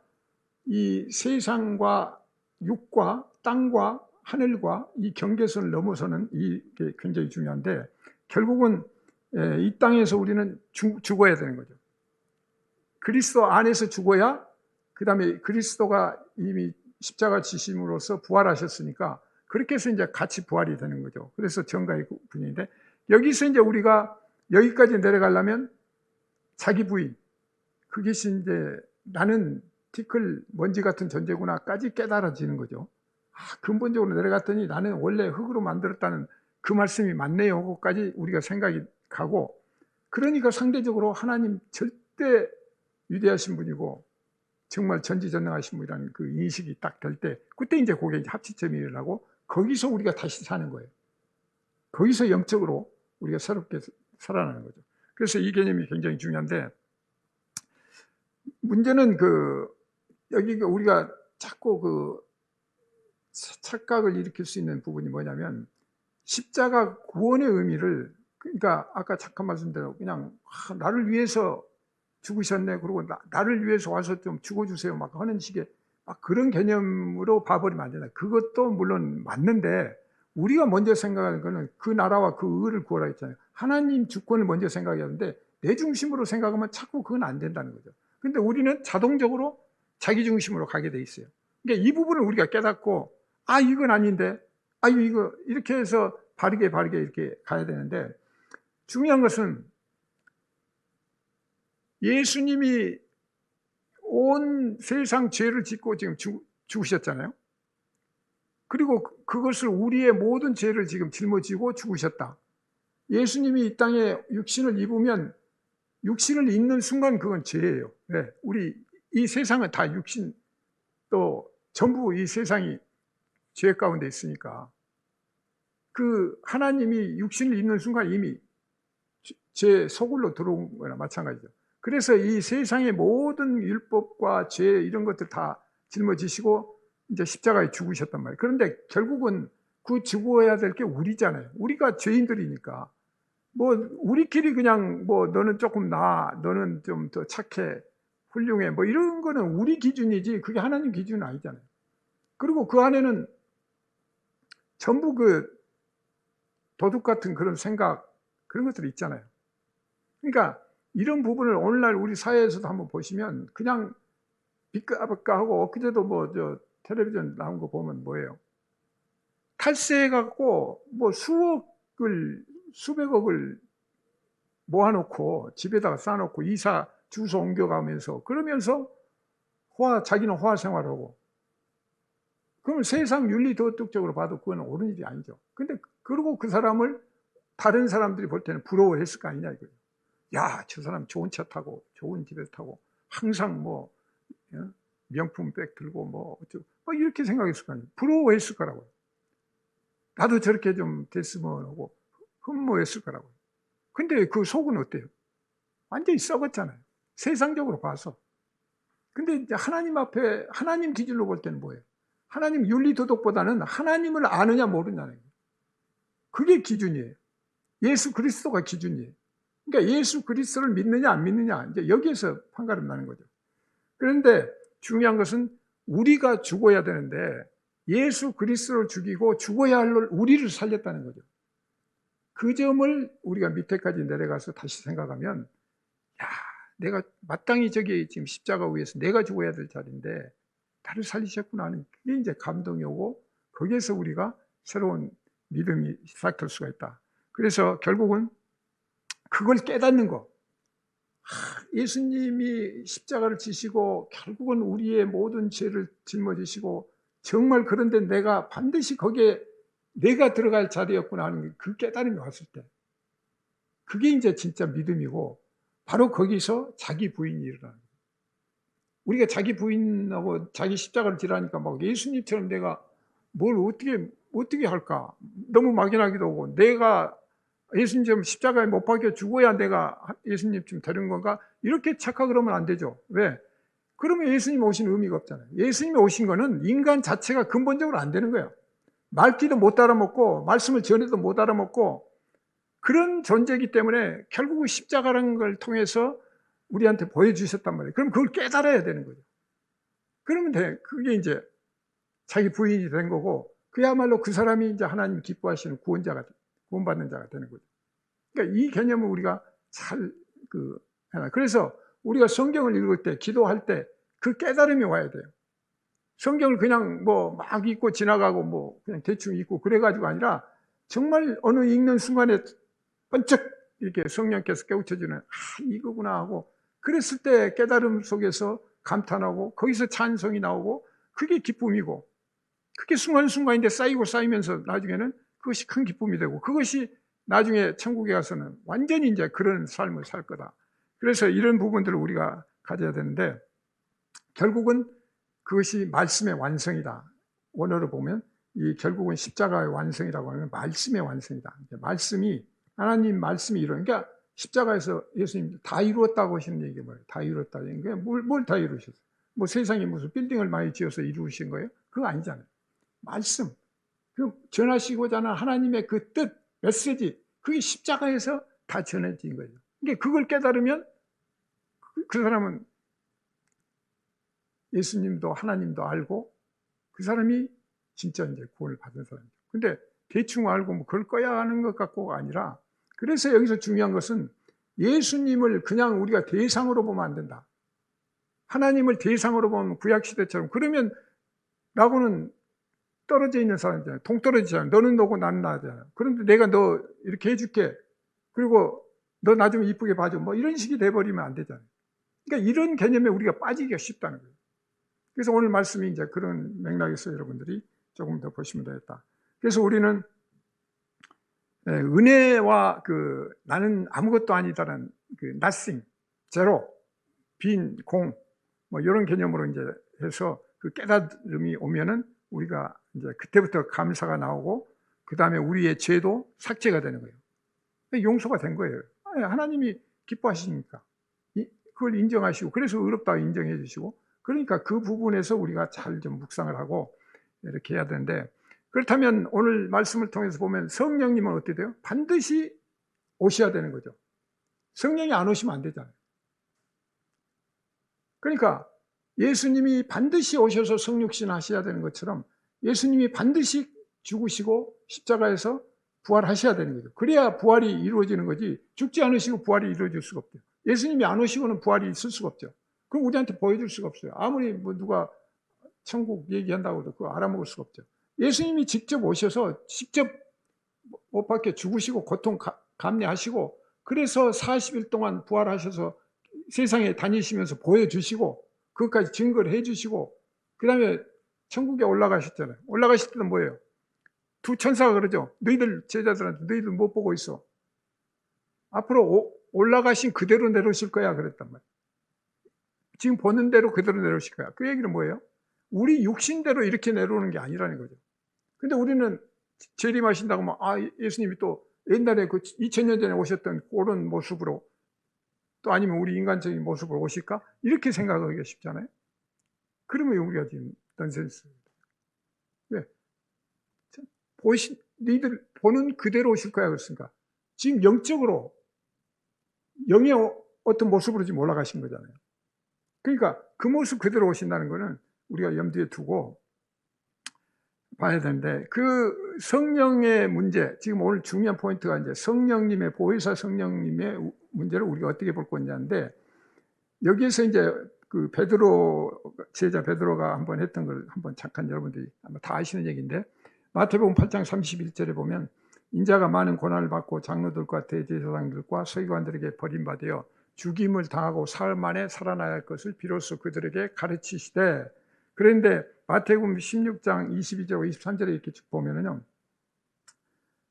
이 세상과 육과 땅과 하늘과 이 경계선을 넘어서는 이게 굉장히 중요한데, 결국은 이 땅에서 우리는 죽어야 되는 거죠. 그리스도 안에서 죽어야, 그 다음에 그리스도가 이미 십자가 지심으로써 부활하셨으니까 그렇게 해서 이제 같이 부활이 되는 거죠. 그래서 정가의 분인데, 여기서 이제 우리가 여기까지 내려가려면 자기 부인, 그것이 이제 나는 티끌 먼지 같은 존재구나까지 깨달아지는 거죠. 근본적으로 내려갔더니 나는 원래 흙으로 만들었다는 그 말씀이 맞네요 하고까지 우리가 생각이 가고, 그러니까 상대적으로 하나님 절대 위대하신 분이고 정말 전지전능하신 분이라는 그 인식이 딱 될 때, 그때 이제 그게 합치점이 일어나고 거기서 우리가 다시 사는 거예요. 거기서 영적으로 우리가 새롭게 살아나는 거죠. 그래서 이 개념이 굉장히 중요한데, 문제는 여기 우리가 자꾸 착각을 일으킬 수 있는 부분이 뭐냐면, 십자가 구원의 의미를, 그러니까 아까 잠깐 말씀대로 그냥 나를 위해서 죽으셨네, 그리고 나를 위해서 와서 좀 죽어주세요 막 하는 식의 막 그런 개념으로 봐버리면 안 된다. 그것도 물론 맞는데, 우리가 먼저 생각하는 거는 그 나라와 그 의를 구하라 했잖아요. 하나님 주권을 먼저 생각해야 하는데 내 중심으로 생각하면 자꾸 그건 안 된다는 거죠. 근데 우리는 자동적으로 자기 중심으로 가게 돼 있어요. 그러니까 이 부분을 우리가 깨닫고, 이건 아닌데, 이거 이렇게 해서 바르게 이렇게 가야 되는데, 중요한 것은 예수님이 온 세상 죄를 짓고 지금 죽으셨잖아요. 그리고 그것을 우리의 모든 죄를 지금 짊어지고 죽으셨다. 예수님이 이 땅에 육신을 입으면 육신을 입는 순간 그건 죄예요. 네, 우리 이 세상은 다 육신, 또 전부 이 세상이 죄 가운데 있으니까 그 하나님이 육신을 입는 순간 이미 죄 소굴로 들어온 거나 마찬가지죠. 그래서 이 세상의 모든 율법과 죄 이런 것들 다 짊어지시고 이제 십자가에 죽으셨단 말이에요. 그런데 결국은 그 죽어야 될 게 우리잖아요. 우리가 죄인들이니까 뭐 우리끼리 그냥 뭐 너는 조금 나아, 너는 좀 더 착해, 훌륭해, 뭐 이런 거는 우리 기준이지 그게 하나님 기준은 아니잖아요. 그리고 그 안에는 전부 그 도둑 같은 그런 생각, 그런 것들이 있잖아요. 그러니까 이런 부분을 오늘날 우리 사회에서도 한번 보시면 그냥 비까비까하고, 엊그제도 뭐 저 텔레비전 나온 거 보면 뭐예요? 탈세해갖고 뭐 수백억을 모아놓고 집에다가 쌓아놓고 이사 주소 옮겨가면서 그러면서 자기는 호화 생활하고, 그러면 세상 윤리 도덕적으로 봐도 그건 옳은 일이 아니죠. 근데 그러고 그 사람을 다른 사람들이 볼 때는 부러워했을 거 아니냐 이거예요. 야, 저 사람 좋은 차 타고 좋은 집에 타고 항상 뭐 명품 백 들고 뭐 어쩌고 뭐 이렇게 생각했을 거 아니에요. 부러워했을 거라고요. 나도 저렇게 좀 됐으면 하고 흠모했을 거라고요. 근데 그 속은 어때요? 완전히 썩었잖아요. 세상적으로 봐서. 근데 이제 하나님 앞에, 하나님 기준으로 볼 때는 뭐예요? 하나님 윤리 도덕보다는 하나님을 아느냐 모르냐는 거예요. 그게 기준이에요. 예수 그리스도가 기준이에요. 그러니까 예수 그리스도를 믿느냐 안 믿느냐, 이제 여기에서 판가름 나는 거죠. 그런데 중요한 것은 우리가 죽어야 되는데 예수 그리스도를 죽이고 죽어야 할 우리를 살렸다는 거죠. 그 점을 우리가 밑에까지 내려가서 다시 생각하면, 야, 내가 마땅히 저기 지금 십자가 위에서 내가 죽어야 될 자리인데 나를 살리셨구나 하는, 그게 이제 감동이 오고 거기에서 우리가 새로운 믿음이 시작될 수가 있다. 그래서 결국은 그걸 깨닫는 거. 예수님이 십자가를 지시고 결국은 우리의 모든 죄를 짊어지시고 정말 그런데 내가 반드시 거기에 내가 들어갈 자리였구나 하는 그 깨달음이 왔을 때, 그게 이제 진짜 믿음이고, 바로 거기서 자기 부인이 일어나는 거예요. 우리가 자기 부인하고 자기 십자가를 지라니까 막 예수님처럼 내가 뭘 어떻게 할까? 너무 막연하기도 하고, 내가 예수님처럼 십자가에 못 박혀 죽어야 내가 예수님쯤 되는 건가? 이렇게 착각을 하면 안 되죠. 왜? 그러면 예수님 오신 의미가 없잖아요. 예수님이 오신 거는 인간 자체가 근본적으로 안 되는 거예요. 말귀도 못 알아먹고 말씀을 전해도 못 알아먹고 그런 존재이기 때문에 결국은 십자가라는 걸 통해서 우리한테 보여주셨단 말이에요. 그럼 그걸 깨달아야 되는 거죠. 그러면 돼. 그게 이제 자기 부인이 된 거고, 그야말로 그 사람이 이제 하나님 기뻐하시는 구원받는 자가 되는 거죠. 그러니까 이 개념을 우리가 잘 그래서 우리가 성경을 읽을 때, 기도할 때 그 깨달음이 와야 돼요. 성경을 그냥 뭐 막 읽고 지나가고 뭐 그냥 대충 읽고 그래가지고 아니라 정말 어느 읽는 순간에 번쩍 이렇게 성령께서 깨우쳐주는, 이거구나 하고, 그랬을 때 깨달음 속에서 감탄하고 거기서 찬송이 나오고 그게 기쁨이고, 그게 순간순간인데 쌓이고 쌓이면서 나중에는 그것이 큰 기쁨이 되고, 그것이 나중에 천국에 가서는 완전히 이제 그런 삶을 살 거다. 그래서 이런 부분들을 우리가 가져야 되는데, 결국은 그것이 말씀의 완성이다. 원어로 보면 이 결국은 십자가의 완성이라고 하는 말씀의 완성이다. 말씀이, 하나님 말씀이 그러니까 십자가에서 예수님 다 이루었다고 하시는 얘기가 뭐예요? 다 이루었다. 뭘 다 이루셨어요? 뭐 세상에 무슨 빌딩을 많이 지어서 이루신 거예요? 그거 아니잖아요. 말씀, 그 전하시고자 하는 하나님의 그 뜻, 메시지, 그게 십자가에서 다 전해진 거예요. 그러니까 그걸 깨달으면 그 사람은 예수님도 하나님도 알고 그 사람이 진짜 이제 구원을 받은 사람이죠. 근데 대충 알고 뭐 그럴 거야 하는 것 같고가 아니라, 그래서 여기서 중요한 것은 예수님을 그냥 우리가 대상으로 보면 안 된다. 하나님을 대상으로 보면 구약시대처럼, 그러면 나하고는 떨어져 있는 사람이잖아요. 동떨어지잖아요. 너는 너고 나는 나잖아요. 그런데 내가 너 이렇게 해줄게. 그리고 너 나 좀 이쁘게 봐줘. 뭐 이런 식이 돼버리면 안 되잖아요. 그러니까 이런 개념에 우리가 빠지기가 쉽다는 거예요. 그래서 오늘 말씀이 이제 그런 맥락에서 여러분들이 조금 더 보시면 되겠다. 그래서 우리는 은혜와 나는 아무것도 아니다라는 nothing, 제로, 빈, 공, 뭐 이런 개념으로 이제 해서 그 깨달음이 오면은 우리가 이제 그때부터 감사가 나오고, 그 다음에 우리의 죄도 삭제가 되는 거예요. 용서가 된 거예요. 하나님이 기뻐하시니까 그걸 인정하시고, 그래서 의롭다고 인정해 주시고, 그러니까 그 부분에서 우리가 잘 좀 묵상을 하고 이렇게 해야 되는데, 그렇다면 오늘 말씀을 통해서 보면 성령님은 어떻게 돼요? 반드시 오셔야 되는 거죠. 성령이 안 오시면 안 되잖아요. 그러니까 예수님이 반드시 오셔서 성육신 하셔야 되는 것처럼 예수님이 반드시 죽으시고 십자가에서 부활하셔야 되는 거죠. 그래야 부활이 이루어지는 거지, 죽지 않으시고 부활이 이루어질 수가 없대요. 예수님이 안 오시고는 부활이 있을 수가 없죠. 그럼 우리한테 보여줄 수가 없어요. 아무리 뭐 누가 천국 얘기한다고 해도 그거 알아먹을 수가 없죠. 예수님이 직접 오셔서 직접 못 박혀 죽으시고 고통 감내하시고, 그래서 40일 동안 부활하셔서 세상에 다니시면서 보여주시고 그것까지 증거를 해주시고, 그 다음에 천국에 올라가셨잖아요. 올라가실 때는 뭐예요? 두 천사가 그러죠. 너희들 제자들한테 너희들 못 보고 있어. 앞으로 올라가신 그대로 내려오실 거야 그랬단 말이에요. 지금 보는 대로 그대로 내려오실 거야. 그 얘기는 뭐예요? 우리 육신대로 이렇게 내려오는 게 아니라는 거죠. 근데 우리는 재림하신다고 하면 예수님이 또 옛날에 그 2000년 전에 오셨던 그런 모습으로, 또 아니면 우리 인간적인 모습으로 오실까? 이렇게 생각하기가 쉽잖아요. 그러면 우리가 지금 넌센스입니다. 왜? 너희들 보는 그대로 오실 거야 그랬으니까 지금 영적으로 영의 어떤 모습으로 지금 올라가신 거잖아요. 그러니까 그 모습 그대로 오신다는 거는 우리가 염두에 두고 봐야 되는데, 그 성령의 문제, 지금 오늘 중요한 포인트가 이제 성령님의, 보혜사 성령님의 문제를 우리가 어떻게 볼 거냐인데, 여기에서 이제 그 베드로, 제자 베드로가 한번 했던 걸 한번 잠깐 여러분들이 아마 다 아시는 얘기인데, 마태복음 8장 31절에 보면 인자가 많은 고난을 받고 장로들과 대제사장들과 서기관들에게 버림받아 죽임을 당하고 사흘 만에 살아나야 할 것을 비로소 그들에게 가르치시되, 그런데 마태복음 16장 22절 23절에 이렇게 쭉 보면은요,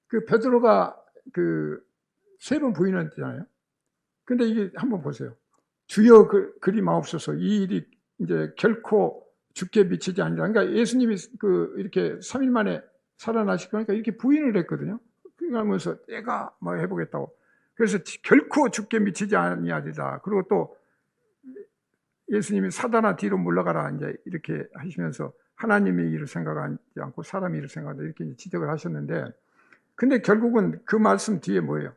그 베드로가 그 세 번 부인했잖아요. 근데 이게 한번 보세요. 주여 그리 마옵소서, 이 일이 이제 결코 죽게 미치지 아니라. 그러니까 예수님이 그 이렇게 3일 만에 살아나실 거니까 이렇게 부인을 했거든요. 그러면서 내가 뭐 해보겠다고. 그래서 결코 죽게 미치지 아니하리라. 그리고 또 예수님이 사단아 뒤로 물러가라 이제 이렇게 하시면서 하나님의 일을 생각하지 않고 사람의 일을 생각한다 이렇게 지적을 하셨는데, 근데 결국은 그 말씀 뒤에 뭐예요?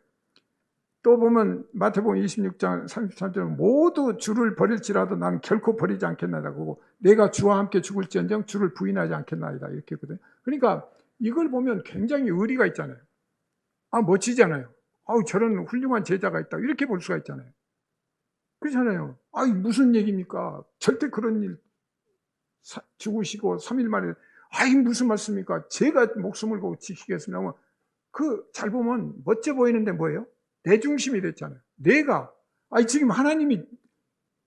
또 보면 마태복음 26장 33절 모두 주를 버릴지라도 나는 결코 버리지 않겠나이다. 그리고 내가 주와 함께 죽을지언정 주를 부인하지 않겠나이다 이렇게 했거든요. 그러니까 이걸 보면 굉장히 의리가 있잖아요. 멋지잖아요. 저런 훌륭한 제자가 있다 이렇게 볼 수가 있잖아요. 그렇잖아요. 무슨 얘기입니까? 절대 그런 일, 죽으시고 3일 만에 무슨 말씀입니까? 제가 목숨을 걸고 지키겠습니다. 잘 보면 멋져 보이는데 뭐예요? 내 중심이 됐잖아요. 내가 지금 하나님이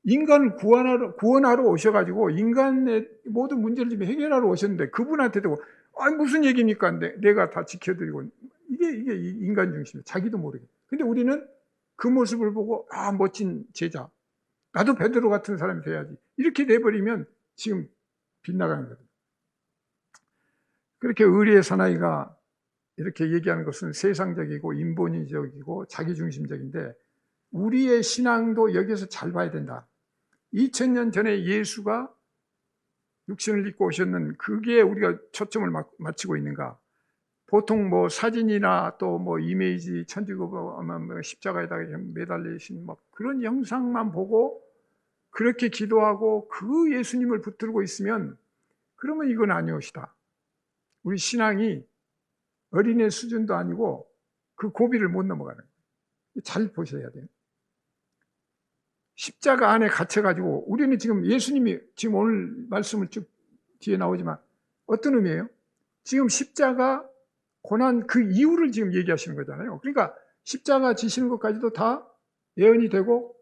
인간을 구원하러 오셔가지고 인간의 모든 문제를 지금 해결하러 오셨는데 그분한테 대고 무슨 얘기입니까? 내가 다 지켜드리고, 이게 인간 중심이에요. 자기도 모르게. 근데 우리는 그 모습을 보고 멋진 제자, 나도 베드로 같은 사람이 돼야지 이렇게 돼버리면 지금 빗나가는 거예요. 그렇게 의리의 사나이가 이렇게 얘기하는 것은 세상적이고 인본주의적이고 자기중심적인데, 우리의 신앙도 여기서 잘 봐야 된다. 2000년 전에 예수가 육신을 입고 오셨는 그게 우리가 초점을 맞추고 있는가? 보통 뭐 사진이나 또 뭐 이미지, 천주교 십자가에다가 매달리신 그런 영상만 보고 그렇게 기도하고 그 예수님을 붙들고 있으면 그러면 이건 아니오시다. 우리 신앙이 어린애 수준도 아니고 그 고비를 못 넘어가는 거예요. 잘 보셔야 돼요. 십자가 안에 갇혀가지고 우리는 지금 예수님이 지금 오늘 말씀을 쭉 뒤에 나오지만 어떤 의미예요? 지금 십자가 고난 그 이유를 지금 얘기하시는 거잖아요. 그러니까 십자가 지시는 것까지도 다 예언이 되고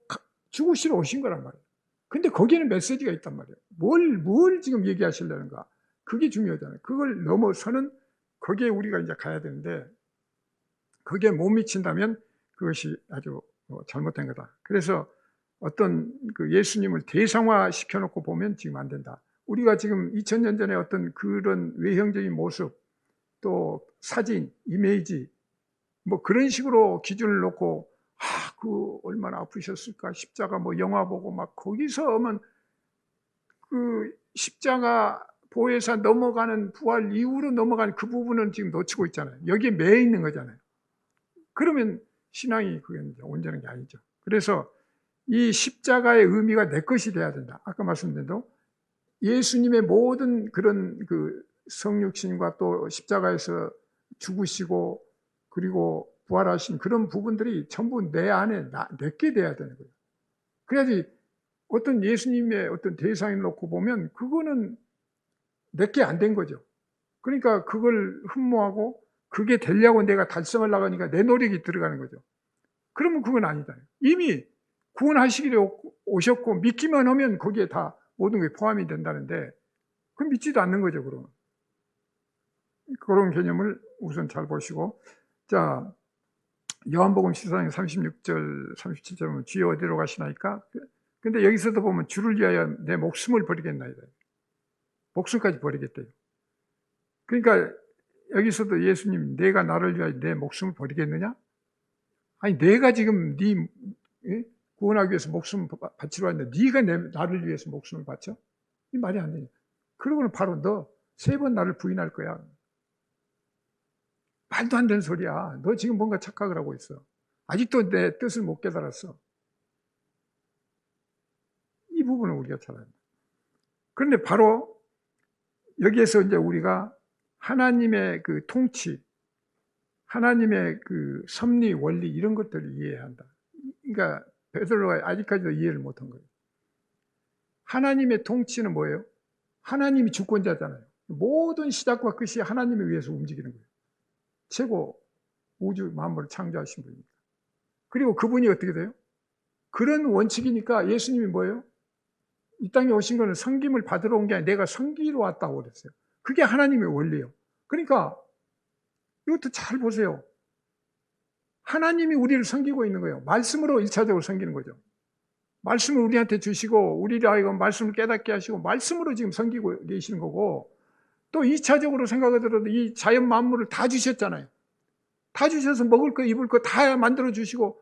죽으시러 오신 거란 말이에요. 근데 거기에는 메시지가 있단 말이에요. 뭘 지금 얘기하시려는가? 그게 중요하잖아요. 그걸 넘어서는 거기에 우리가 이제 가야 되는데, 그게 못 미친다면 그것이 아주 잘못된 거다. 그래서 어떤 그 예수님을 대상화 시켜놓고 보면 지금 안 된다. 우리가 지금 2000년 전에 어떤 그런 외형적인 모습, 또 사진, 이미지, 뭐 그런 식으로 기준을 놓고 그 얼마나 아프셨을까, 십자가 뭐 영화 보고 막 거기서 오면 그 십자가 보혜사 넘어가는 부활 이후로 넘어가는 그 부분은 지금 놓치고 있잖아요. 여기에 매여 있는 거잖아요. 그러면 신앙이 그게 온전한 게 아니죠. 그래서 이 십자가의 의미가 내 것이 돼야 된다. 아까 말씀드린 대로 예수님의 모든 그런 그 성육신과 또 십자가에서 죽으시고 그리고 부활하신 그런 부분들이 전부 내 안에 내게 돼야 되는 거예요. 그래야지 어떤 예수님의 어떤 대상을 놓고 보면 그거는 내게 안 된 거죠. 그러니까 그걸 흠모하고 그게 되려고 내가 달성을 나가니까 내 노력이 들어가는 거죠. 그러면 그건 아니다. 이미 구원하시기를 오셨고 믿기만 하면 거기에 다 모든 게 포함이 된다는데 그건 믿지도 않는 거죠. 그러면 그런 개념을 우선 잘 보시고, 자, 요한복음 14장 36절 37절 보면 주여 어디로 가시나이까? 근데 여기서도 보면 주를 위하여 내 목숨을 버리겠나이다. 목숨까지 버리겠대요. 그러니까 여기서도 예수님, 내가 나를 위하여 내 목숨을 버리겠느냐? 아니, 내가 지금 네 구원하기 위해서 목숨 바치러 왔는데 네가 나를 위해서 목숨을 바쳐? 이 말이 안 되냐. 그러고는 바로 너 3번 나를 부인할 거야. 말도 안 되는 소리야. 너 지금 뭔가 착각을 하고 있어. 아직도 내 뜻을 못 깨달았어. 이 부분을 우리가 잘 알아야 돼. 그런데 바로 여기에서 이제 우리가 하나님의 그 통치, 하나님의 그 섭리, 원리 이런 것들을 이해해야 한다. 그러니까 베드로가 아직까지도 이해를 못한 거예요. 하나님의 통치는 뭐예요? 하나님이 주권자잖아요. 모든 시작과 끝이 하나님에 의해서 움직이는 거예요. 최고 우주 만물을 창조하신 분이니까. 그리고 그분이 어떻게 돼요? 그런 원칙이니까 예수님이 뭐예요? 이 땅에 오신 거는 섬김을 받으러 온 게 아니라 내가 섬기러 왔다고 그랬어요. 그게 하나님의 원리예요. 그러니까 이것도 잘 보세요. 하나님이 우리를 섬기고 있는 거예요. 말씀으로 1차적으로 섬기는 거죠. 말씀을 우리한테 주시고 우리를 하여금 말씀을 깨닫게 하시고 말씀으로 지금 섬기고 계시는 거고, 또 2차적으로 생각해 들어도 이 자연 만물을 다 주셨잖아요. 다 주셔서 먹을 거 입을 거 다 만들어 주시고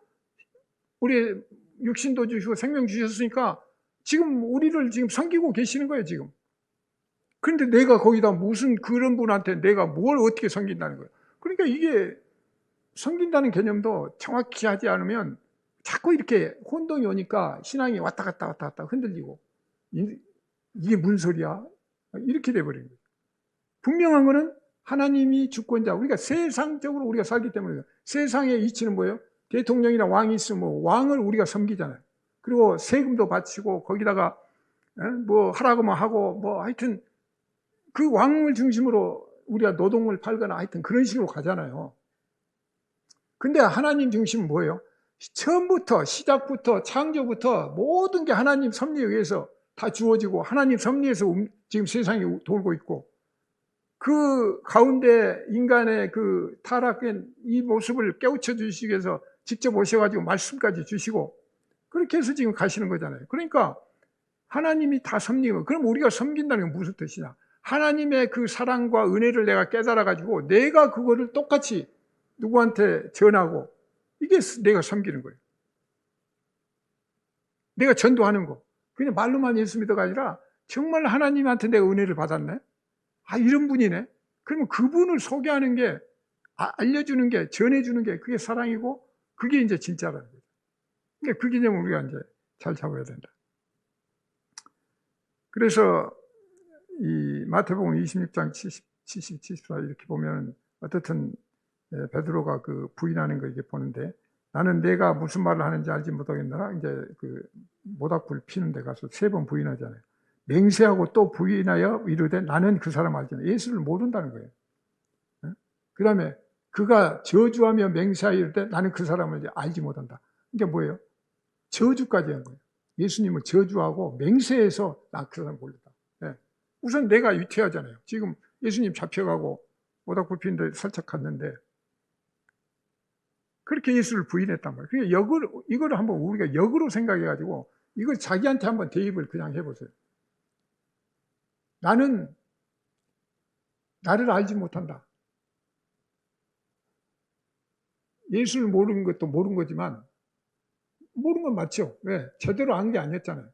우리 육신도 주시고 생명 주셨으니까 지금 우리를 지금 섬기고 계시는 거예요 지금. 그런데 내가 거기다 무슨 그런 분한테 내가 뭘 어떻게 섬긴다는 거예요. 그러니까 이게 섬긴다는 개념도 정확히 하지 않으면 자꾸 이렇게 혼동이 오니까 신앙이 왔다 갔다 흔들리고 이게 무슨 소리야? 이렇게 돼버리는 거예요. 분명한 거는 하나님이 주권자, 우리가 세상적으로 우리가 살기 때문에 세상의 이치는 뭐예요? 대통령이나 왕이 있으면 왕을 우리가 섬기잖아요. 그리고 세금도 바치고 거기다가 뭐 하라고 하고 뭐 하여튼 그 왕을 중심으로 우리가 노동을 팔거나 하여튼 그런 식으로 가잖아요. 근데 하나님 중심은 뭐예요? 처음부터 시작부터 창조부터 모든 게 하나님 섭리에 의해서 다 주어지고 하나님 섭리에서 지금 세상이 돌고 있고, 그 가운데 인간의 그 타락된 이 모습을 깨우쳐 주시기 위해서 직접 오셔가지고 말씀까지 주시고 그렇게 해서 지금 가시는 거잖아요. 그러니까 하나님이 다 섬기고, 그럼 우리가 섬긴다는 게 무슨 뜻이냐? 하나님의 그 사랑과 은혜를 내가 깨달아가지고 내가 그거를 똑같이 누구한테 전하고, 이게 내가 섬기는 거예요. 내가 전도하는 거. 그냥 말로만 예수 믿어가 아니라 정말 하나님한테 내가 은혜를 받았네? 아, 이런 분이네? 그러면 그분을 소개하는 게, 알려주는 게, 전해주는 게 그게 사랑이고 그게 이제 진짜라는 거죠. 그러니까 그 개념을 우리가 이제 잘 잡아야 된다. 그래서 이 마태복음 26장 70, 74 이렇게 보면 어떻든 베드로가 그 부인하는 거 이렇게 보는데, 나는 내가 무슨 말을 하는지 알지 못하겠느라 이제 그 모닥불 피는 데 가서 3번 부인하잖아요. 맹세하고 또 부인하여 이르되 나는 그 사람 알지 않아. 예수를 모른다는 거예요. 그 다음에 그가 저주하며 맹세하여 이르되 나는 그 사람을 알지 못한다. 이게 뭐예요? 저주까지 한 거예요. 예수님을 저주하고 맹세해서 나 그 사람 모른다. 우선 내가 위태하잖아요. 지금 예수님 잡혀가고 모닥불 피는 데 살짝 갔는데 그렇게 예수를 부인했단 말이에요. 그러니까 이거를 한번 우리가 역으로 생각해가지고 이걸 자기한테 한번 대입을 그냥 해보세요. 나는 나를 알지 못한다. 예수를 모르는 것도 모르는 거지만 모르는 건 맞죠. 왜? 제대로 안 게 아니었잖아요.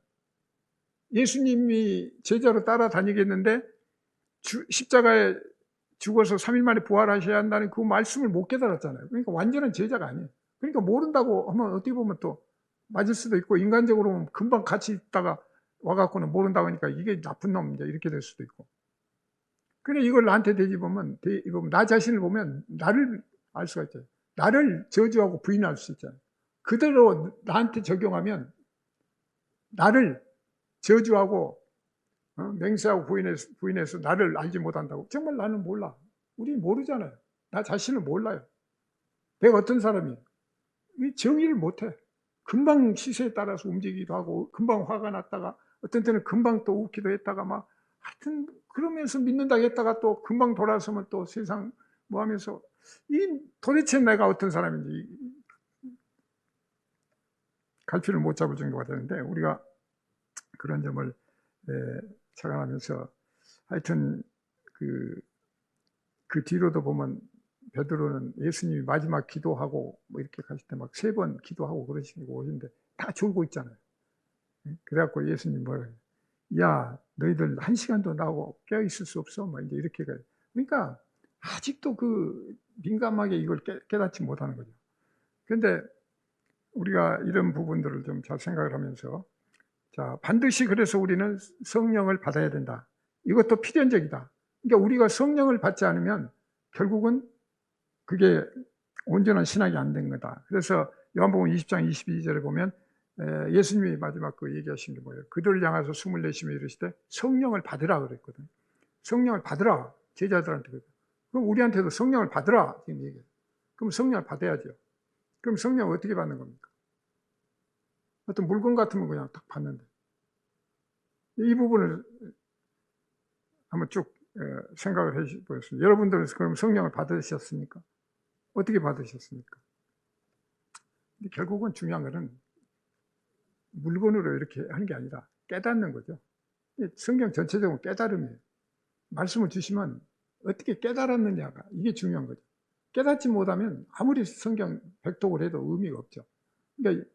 예수님이 제자로 따라다니겠는데 십자가에 죽어서 3일 만에 부활하셔야 한다는 그 말씀을 못 깨달았잖아요. 그러니까 완전한 제자가 아니에요. 그러니까 모른다고 하면 어떻게 보면 또 맞을 수도 있고, 인간적으로 보면 금방 같이 있다가 와갖고는 모른다고 하니까 이게 나쁜 놈 이렇게 될 수도 있고. 근데 이걸 나한테 대입하면 나 자신을 보면 나를 알 수가 있죠. 나를 저주하고 부인할 수 있잖아요. 그대로 나한테 적용하면 나를 저주하고 맹세하고 부인해서 나를 알지 못한다고. 정말 나는 몰라. 우리 모르잖아요. 나 자신을 몰라요. 내가 어떤 사람이에요. 정의를 못해. 금방 시세에 따라서 움직이기도 하고 금방 화가 났다가 어떤 때는 금방 또 웃기도 했다가 막 하여튼 그러면서 믿는다 했다가 또 금방 돌아서면 또 세상 뭐 하면서 도대체 내가 어떤 사람인지 갈피를 못 잡을 정도가 되는데 우리가 그런 점을 착안하면서 하여튼 그 뒤로도 보면 베드로는 예수님이 마지막 기도하고 뭐 이렇게 가실 때 막 3번 기도하고 그러시고 오시는데 다 졸고 있잖아요. 그래갖고 예수님 뭐라 해요? 야, 너희들 1시간도 나오고 깨어 있을 수 없어? 뭐 이제 이렇게 가요. 그러니까 아직도 그 민감하게 이걸 깨닫지 못하는 거죠. 그런데 우리가 이런 부분들을 좀 잘 생각을 하면서 자, 반드시 그래서 우리는 성령을 받아야 된다. 이것도 필연적이다. 그러니까 우리가 성령을 받지 않으면 결국은 그게 온전한 신학이 안 된 거다. 그래서 요한복음 20장 22절에 보면 예수님이 마지막 그 얘기하신 게 뭐예요? 그들을 향해서 숨을 내쉬며 이르시되 성령을 받으라 그랬거든요. 성령을 받으라. 제자들한테 그랬거든요. 그럼 우리한테도 성령을 받으라 지금 얘기해요. 그럼 성령을 받아야죠. 그럼 성령을 어떻게 받는 겁니까? 어떤 물건 같으면 그냥 딱 받는데 이 부분을 한번 쭉 생각을 해보겠습니다. 여러분들은 그럼 성령을 받으셨습니까? 어떻게 받으셨습니까? 결국은 중요한 것은 물건으로 이렇게 하는 게 아니라 깨닫는 거죠. 성경 전체적으로 깨달음이에요. 말씀을 주시면 어떻게 깨달았느냐가 이게 중요한 거죠. 깨닫지 못하면 아무리 성경 백독을 해도 의미가 없죠. 그러니까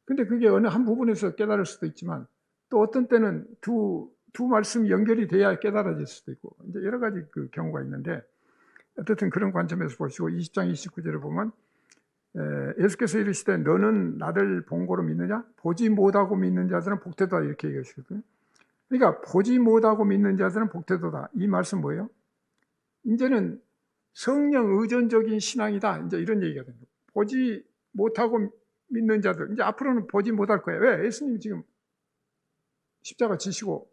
근데 그게 어느 한 부분에서 깨달을 수도 있지만 또 어떤 때는 두 말씀이 연결이 돼야 깨달아질 수도 있고 이제 여러 가지 그 경우가 있는데 어쨌든 그런 관점에서 보시고 20장 29절을 보면 예수께서 이르시되 너는 나를 본 거로 믿느냐? 보지 못하고 믿는 자들은 복되다 이렇게 얘기하시거든요. 그러니까 보지 못하고 믿는 자들은 복되도다. 이 말씀 뭐예요? 이제는 성령 의존적인 신앙이다. 이제 이런 얘기가 됩니다. 보지 못하고 믿는 자들 이제 앞으로는 보지 못할 거예요. 왜? 예수님이 지금 십자가 지시고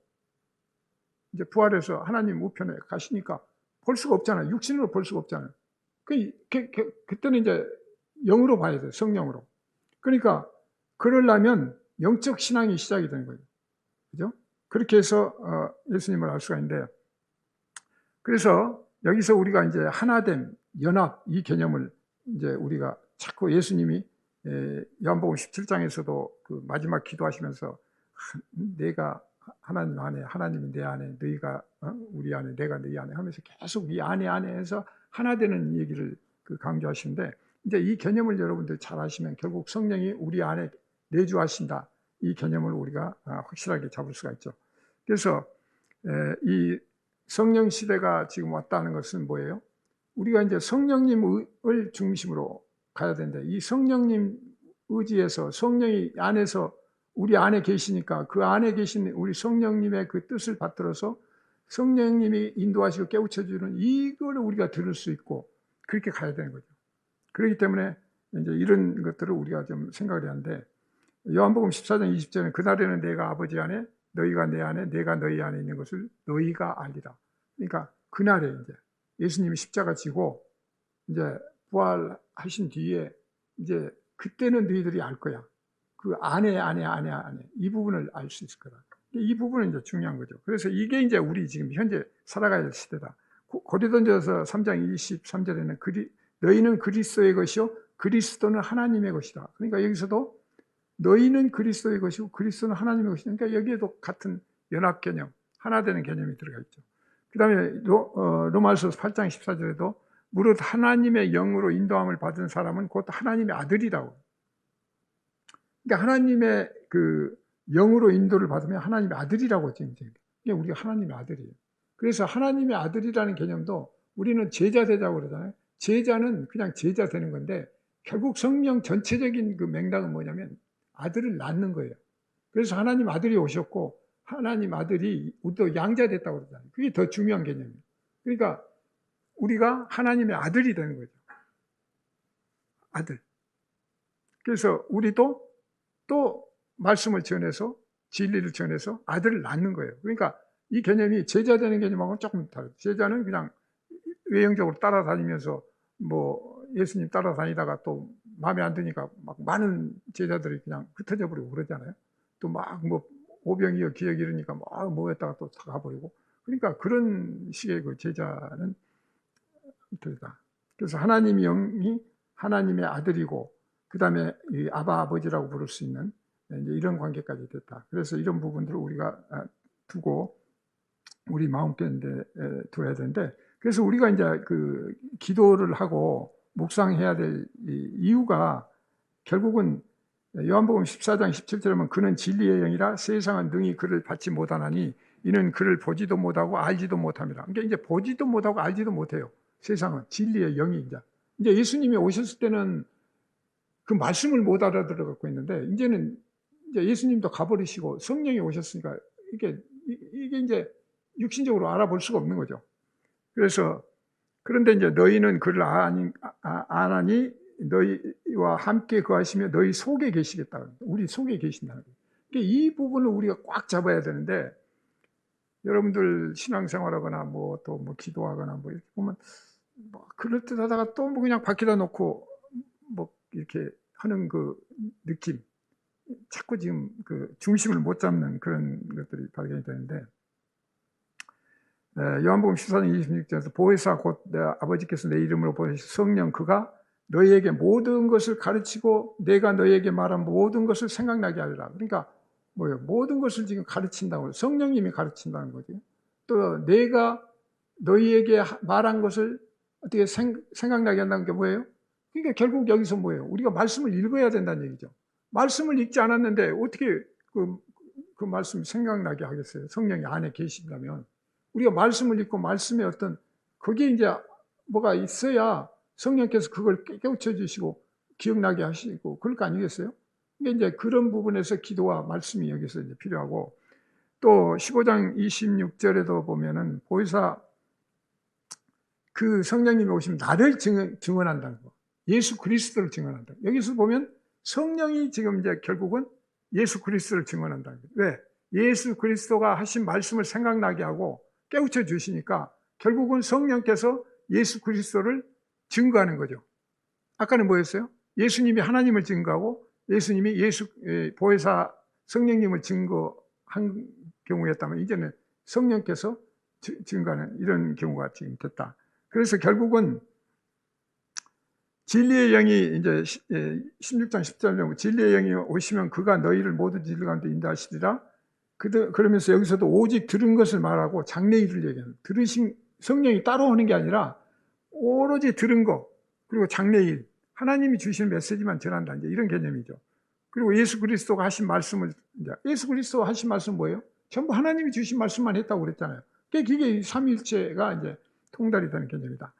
이제 부활해서 하나님 우편에 가시니까 볼 수가 없잖아요. 육신으로 볼 수가 없잖아요. 그때는 이제 영으로 봐야 돼요. 성령으로. 그러니까 그러려면 영적 신앙이 시작이 되는 거예요. 그죠? 그렇게 해서 예수님을 알 수가 있는데 그래서 여기서 우리가 이제 하나됨, 연합 이 개념을 이제 우리가 자꾸 예수님이 요한복음 17장에서도 그 마지막 기도하시면서 내가 하나님 안에, 하나님이 내 안에, 너희가 우리 안에, 내가 너희 안에 하면서 계속 이 안에서 하나 되는 얘기를 강조하시는데 이제 이 개념을 여러분들 잘 아시면 결국 성령이 우리 안에 내주하신다. 이 개념을 우리가 확실하게 잡을 수가 있죠. 그래서 이 성령 시대가 지금 왔다는 것은 뭐예요? 우리가 이제 성령님을 중심으로 가야 되는데 이 성령님 의지에서 성령이 안에서 우리 안에 계시니까 그 안에 계신 우리 성령님의 그 뜻을 받들어서 성령님이 인도하시고 깨우쳐주는 이걸 우리가 들을 수 있고 그렇게 가야 되는 거죠. 그렇기 때문에 이제 이런 것들을 우리가 좀 생각을 해야 하는데 요한복음 14장 20절에 그날에는 내가 아버지 안에 너희가 내 안에 내가 너희 안에 있는 것을 너희가 알리라. 그러니까 그날에 이제 예수님이 십자가 지고 이제 부활하신 뒤에 이제 그때는 너희들이 알 거야. 그 안에 이 부분을 알 수 있을 거다. 이 부분은 이제 중요한 거죠. 그래서 이게 이제 우리 지금 현재 살아가야 될 시대다. 고린도전서 3장 23절에는 너희는 그리스도의 것이요 그리스도는 하나님의 것이다. 그러니까 여기서도 너희는 그리스도의 것이고 그리스도는 하나님의 것이다. 그러니까 여기에도 같은 연합 개념, 하나 되는 개념이 들어가 있죠. 그 다음에 로마서 8장 14절에도 무릇 하나님의 영으로 인도함을 받은 사람은 곧 하나님의 아들이라고. 그러니까 하나님의 그 영으로 인도를 받으면 하나님의 아들이라고 지금 이게 우리가 하나님의 아들이에요. 그래서 하나님의 아들이라는 개념도 우리는 제자 되자고 그러잖아요. 제자는 그냥 제자 되는 건데 결국 성령 전체적인 그 맥락은 뭐냐면 아들을 낳는 거예요. 그래서 하나님 아들이 오셨고 하나님 아들이 우리도 양자 됐다고 그러잖아요. 그게 더 중요한 개념이에요. 그러니까 우리가 하나님의 아들이 되는 거죠. 아들. 그래서 우리도 또 말씀을 전해서 진리를 전해서 아들을 낳는 거예요. 그러니까 이 개념이 제자 되는 개념하고는 조금 다르죠. 제자는 그냥 외형적으로 따라다니면서 뭐 예수님 따라다니다가 또 마음에 안 드니까 막 많은 제자들이 그냥 흩어져 버리고 그러잖아요. 또 막 뭐 오병이어 기억 잃으니까 막 뭐했다가 또 가버리고. 그러니까 그런 식의 그 제자는 들다. 그래서 하나님의 영이 하나님의 아들이고 그 다음에 아바 아버지라고 부를 수 있는 이제 이런 관계까지 됐다. 그래서 이런 부분들을 우리가 두고 우리 마음가운데 둬야 되는데, 그래서 우리가 이제 그 기도를 하고 묵상해야 될 이유가 결국은 요한복음 14장 17절에 보면 그는 진리의 영이라 세상은 능히 그를 받지 못하나니 이는 그를 보지도 못하고 알지도 못함이라. 그러니까 이제 보지도 못하고 알지도 못해요. 세상은 진리의 영이 이제 예수님이 오셨을 때는 그 말씀을 못 알아들어 갖고 있는데 이제는 이제 예수님도 가버리시고 성령이 오셨으니까 이게 이제 육신적으로 알아볼 수가 없는 거죠. 그래서 그런데 이제 너희는 그를 아나니 너희와 함께 거하시며 너희 속에 계시겠다. 우리 속에 계신다는 거예요. 그러니까 이 부분을 우리가 꽉 잡아야 되는데 여러분들 신앙생활하거나 뭐 또 뭐 기도하거나 뭐 이렇게 보면 뭐 그럴 듯 하다가 또 뭐 그냥 밖에다 놓고 뭐 이렇게 하는 그 느낌, 자꾸 지금 그 중심을 못 잡는 그런 것들이 발견이 되는데, 요한복음 14장 26절에서 보혜사 곧 내 아버지께서 내 이름으로 보내신 성령 그가 너희에게 모든 것을 가르치고 내가 너희에게 말한 모든 것을 생각나게 하리라. 그러니까 뭐예요? 모든 것을 지금 가르친다고, 성령님이 가르친다는 거죠. 또 내가 너희에게 말한 것을 어떻게 생각나게 한다는 게 뭐예요? 그러니까 결국 여기서 뭐예요? 우리가 말씀을 읽어야 된다는 얘기죠. 말씀을 읽지 않았는데 어떻게 그 말씀 생각나게 하겠어요? 성령이 안에 계신다면. 우리가 말씀을 읽고 말씀에 어떤 거기에 이제 뭐가 있어야 성령께서 그걸 깨우쳐 주시고 기억나게 하시고 그럴 거 아니겠어요? 이게 이제 그런 부분에서 기도와 말씀이 여기서 이제 필요하고, 또 15장 26절에도 보면은 보혜사 그 성령님이 오시면 나를 증언한다는 거. 예수 그리스도를 증언한다. 여기서 보면 성령이 지금 이제 결국은 예수 그리스도를 증언한다는 거예요. 왜? 예수 그리스도가 하신 말씀을 생각나게 하고 깨우쳐 주시니까 결국은 성령께서 예수 그리스도를 증거하는 거죠. 아까는 뭐였어요? 예수님이 하나님을 증거하고 예수님이 보혜사 성령님을 증거한 경우였다면 이제는 성령께서 증거하는 이런 경우가 지금 됐다. 그래서 결국은 진리의 영이 이제 16장 10절에 보면 진리의 영이 오시면 그가 너희를 모두 진리 가운데 인도하시리라. 그러면서 여기서도 오직 들은 것을 말하고 장래일을 얘기하는, 들으신 성령이 따로 오는 게 아니라 오로지 들은 거, 그리고 장래일, 하나님이 주시는 메시지만 전한다. 이제 이런 개념이죠. 그리고 예수 그리스도가 하신 말씀을, 이제 예수 그리스도가 하신 말씀 뭐예요? 전부 하나님이 주신 말씀만 했다고 그랬잖아요. 그게 삼위일체가 이제 통달이 되는 개념이다.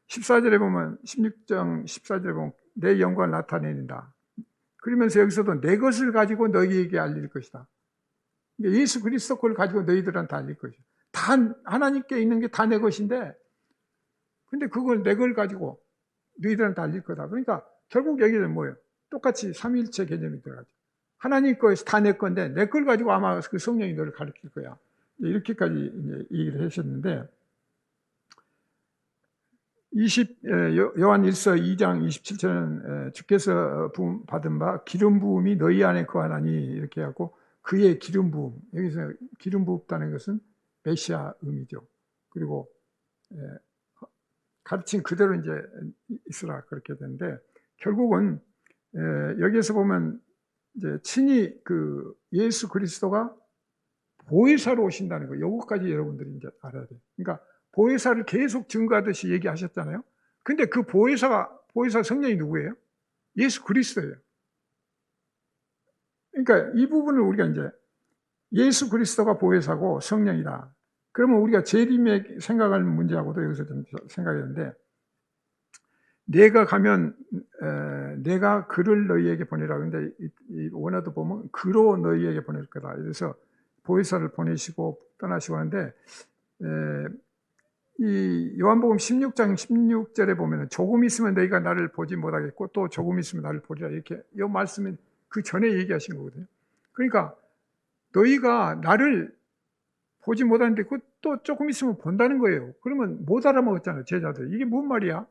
14절에 보면, 16장 14절에 보면 내 영광을 나타내는다. 그러면서 여기서도 내 것을 가지고 너희에게 알릴 것이다. 예수 그리스도 걸 가지고 너희들한테 알릴 것이다. 다 하나님께 있는 게 다 내 것인데, 근데 그걸 내 걸 가지고 너희들한테 알릴 거다. 그러니까 결국 여기는 뭐예요? 똑같이 삼위일체 개념이 들어가죠. 하나님 거에서 다 내 건데 내 걸 가지고 아마 그 성령이 너를 가르칠 거야. 이렇게까지 이제 얘기를 하셨는데, 요한 1서 2장 27절은 주께서 부음 받은 바 기름 부음이 너희 안에 거하나니 이렇게 하고, 그의 기름 부음, 여기서 기름 부었다는 것은 메시아 의미죠. 그리고 가르친 그대로 이제 있으라 그렇게 되는데, 결국은 여기에서 보면 이제 친히 그 예수 그리스도가 보혜사로 오신다는 거, 요거까지 여러분들이 이제 알아야 돼요. 그러니까 보혜사를 계속 증거하듯이 얘기하셨잖아요. 근데 그 보혜사 성령이 누구예요? 예수 그리스도예요. 그러니까 이 부분을 우리가 이제 예수 그리스도가 보혜사고 성령이다. 그러면 우리가 재림에 생각할 문제하고도 여기서 좀 생각했는데, 내가 가면 내가 그를 너희에게 보내라. 근데 이 원어도 보면 그로 너희에게 보낼 거다. 그래서 보혜사를 보내시고 떠나시고 하는데, 이 요한복음 16장 16절에 보면은 조금 있으면 너희가 나를 보지 못하겠고 또 조금 있으면 나를 보리라, 이렇게 이 말씀은 그 전에 얘기하신 거거든요. 그러니까 너희가 나를 보지 못하는데 그 또 조금 있으면 본다는 거예요. 그러면 못 알아먹었잖아요, 제자들. 이게 뭔 말이야?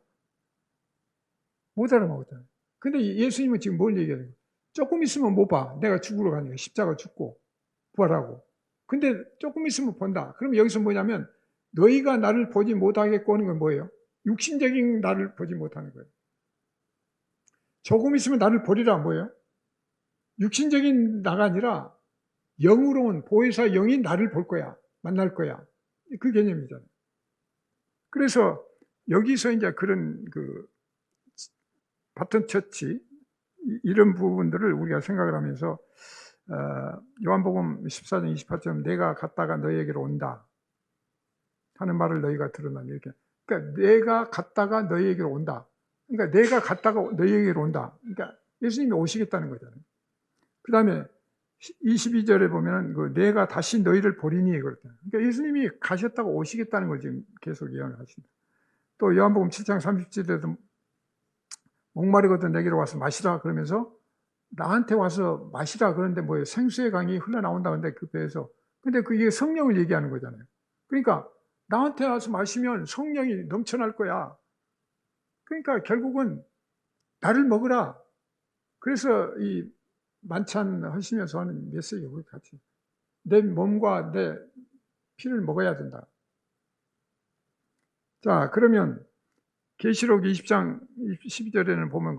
못 알아먹었잖아요. 근데 예수님은 지금 뭘 얘기하는 거예요? 조금 있으면 못 봐. 내가 죽으러 가니까 십자가 죽고 부활하고. 근데 조금 있으면 본다. 그럼 여기서 뭐냐면 너희가 나를 보지 못하겠고 하는 건 뭐예요? 육신적인 나를 보지 못하는 거예요. 조금 있으면 나를 보리라 뭐예요? 육신적인 나가 아니라 영으로운 보혜사 영이 나를 볼 거야. 만날 거야. 그 개념이잖아요. 그래서 여기서 이제 그런 그 바튼 처치 이런 부분들을 우리가 생각을 하면서 요한복음 14장 28절 내가 갔다가 너희에게로 온다 하는 말을 너희가 들으면 이렇게, 그러니까 내가 갔다가 너희에게로 온다. 그러니까 내가 갔다가 너희에게로 온다. 그러니까 예수님이 오시겠다는 거잖아요. 그 다음에 22절에 보면 그 내가 다시 너희를 보리니 그렇잖아요. 그러니까 예수님이 가셨다가 오시겠다는 걸 지금 계속 예언을 하신다. 또 요한복음 7장 30절에도 목마르거든 내게로 와서 마시라 그러면서 나한테 와서 마시라 그러는데 뭐예요? 생수의 강이 흘러나온다는데 그 배에서. 근데 그게 성령을 얘기하는 거잖아요. 그러니까 나한테 와서 마시면 성령이 넘쳐날 거야. 그러니까 결국은 나를 먹으라. 그래서 이 만찬 하시면서 하는 메시지가 같이 내 몸과 내 피를 먹어야 된다. 자, 그러면 계시록 20장 12절에는 보면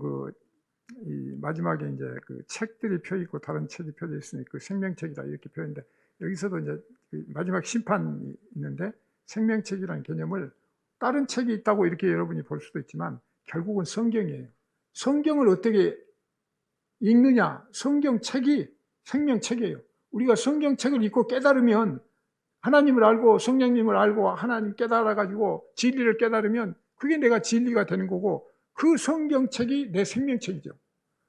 이 마지막에 이제 그 책들이 펴 있고 다른 책이 펴져 있으니 그 생명책이다 이렇게 표현인데, 여기서도 이제 그 마지막 심판이 있는데 생명책이라는 개념을 다른 책이 있다고 이렇게 여러분이 볼 수도 있지만 결국은 성경이에요. 성경을 어떻게 읽느냐? 성경책이 생명책이에요. 우리가 성경책을 읽고 깨달으면, 하나님을 알고 성령님을 알고 하나님 깨달아가지고 진리를 깨달으면 그게 내가 진리가 되는 거고, 그 성경책이 내 생명책이죠.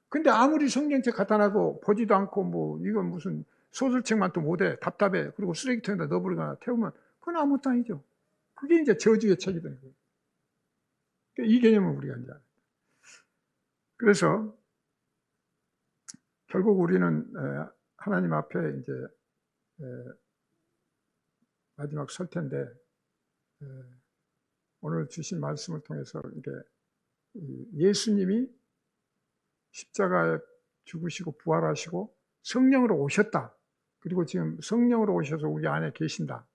근데 아무리 성경책 갖다 놔도 보지도 않고 뭐 이건 무슨 소설책만 또 못해 답답해 그리고 쓰레기통에다 넣어버리거나 태우면 그건 아무것도 아니죠. 그게 이제 저주의 책이 되는 거예요. 그러니까 이 개념을 우리가 이제 그래서 결국 우리는 하나님 앞에 이제 마지막 설 텐데, 오늘 주신 말씀을 통해서 이게 예수님이 십자가에 죽으시고 부활하시고 성령으로 오셨다. 그리고 지금 성령으로 오셔서 우리 안에 계신다.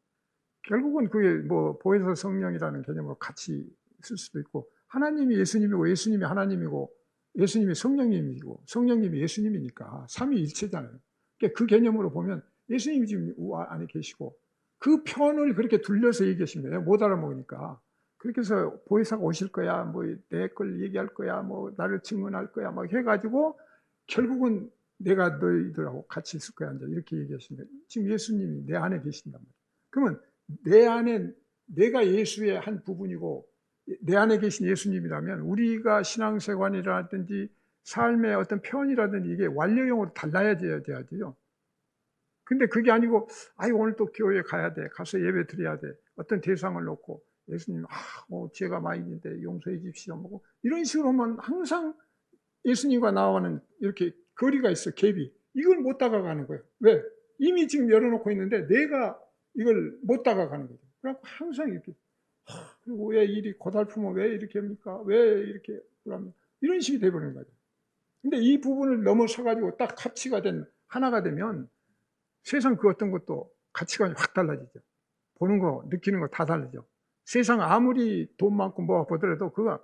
결국은 그게 뭐 보혜사 성령이라는 개념으로 같이 쓸 수도 있고, 하나님이 예수님이고 예수님이 하나님이고 예수님이 성령님이고 성령님이 예수님이니까 삼위일체잖아요. 그러니까 그 개념으로 보면 예수님이 지금 안에 계시고 그 편을 그렇게 둘러서 얘기하신 거예요. 못 알아먹으니까. 그렇게 해서 보혜사가 오실 거야, 뭐 내 걸 얘기할 거야, 뭐 나를 증언할 거야 막 해가지고 결국은 내가 너희들하고 같이 있을 거야 이렇게 얘기하신 거예요. 지금 예수님이 내 안에 계신단 말이에요. 그러면 내 안에 내가 예수의 한 부분이고 내 안에 계신 예수님이라면 우리가 신앙생활이라든지 삶의 어떤 표현이라든지 이게 완료형으로 달라야 돼야죠. 근데 그게 아니고 오늘 또 교회 가야 돼, 가서 예배 드려야 돼, 어떤 대상을 놓고 예수님 죄가 많이 있는데 용서해 주십시오 뭐 이런 식으로 하면 항상 예수님과 나와는 이렇게 거리가 있어, 갭이. 이걸 못 다가가는 거예요. 왜? 이미 지금 열어놓고 있는데 내가 이걸 못 다가가는 거죠. 그래서 항상 이렇게, 그리고 왜 일이 고달프면 왜 이렇게 합니까? 왜 이렇게 합니까? 이런 식이 돼버리는 거죠. 근데 이 부분을 넘어서가지고 딱 가치가 된 하나가 되면 세상 그 어떤 것도 가치관이 확 달라지죠. 보는 거, 느끼는 거 다 다르죠. 세상 아무리 돈 많고 뭐 보더라도 그거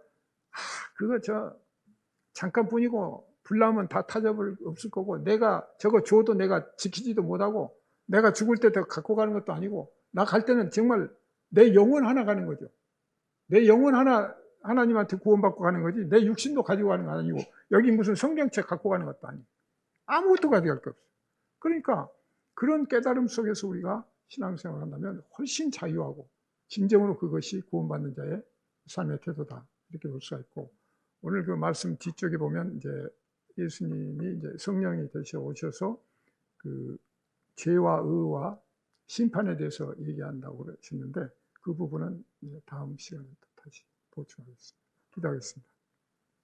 잠깐뿐이고 불나면 다 타져버릴 없을 거고, 내가 저거 줘도 내가 지키지도 못하고 내가 죽을 때 더 갖고 가는 것도 아니고, 나 갈 때는 정말 내 영혼 하나 가는 거죠. 내 영혼 하나 하나님한테 구원받고 가는 거지 내 육신도 가지고 가는 거 아니고 여기 무슨 성경책 갖고 가는 것도 아니고 아무것도 가져갈 거 없어. 그러니까 그런 깨달음 속에서 우리가 신앙생활을 한다면 훨씬 자유하고 진정으로 그것이 구원받는 자의 삶의 태도다 이렇게 볼 수가 있고, 오늘 그 말씀 뒤쪽에 보면 이제 예수님이 이제 성령이 되셔 오셔서 그 죄와 의와 심판에 대해서 얘기한다고 그러셨는데, 그 부분은 이제 다음 시간에 또 다시 보충하겠습니다. 기도하겠습니다.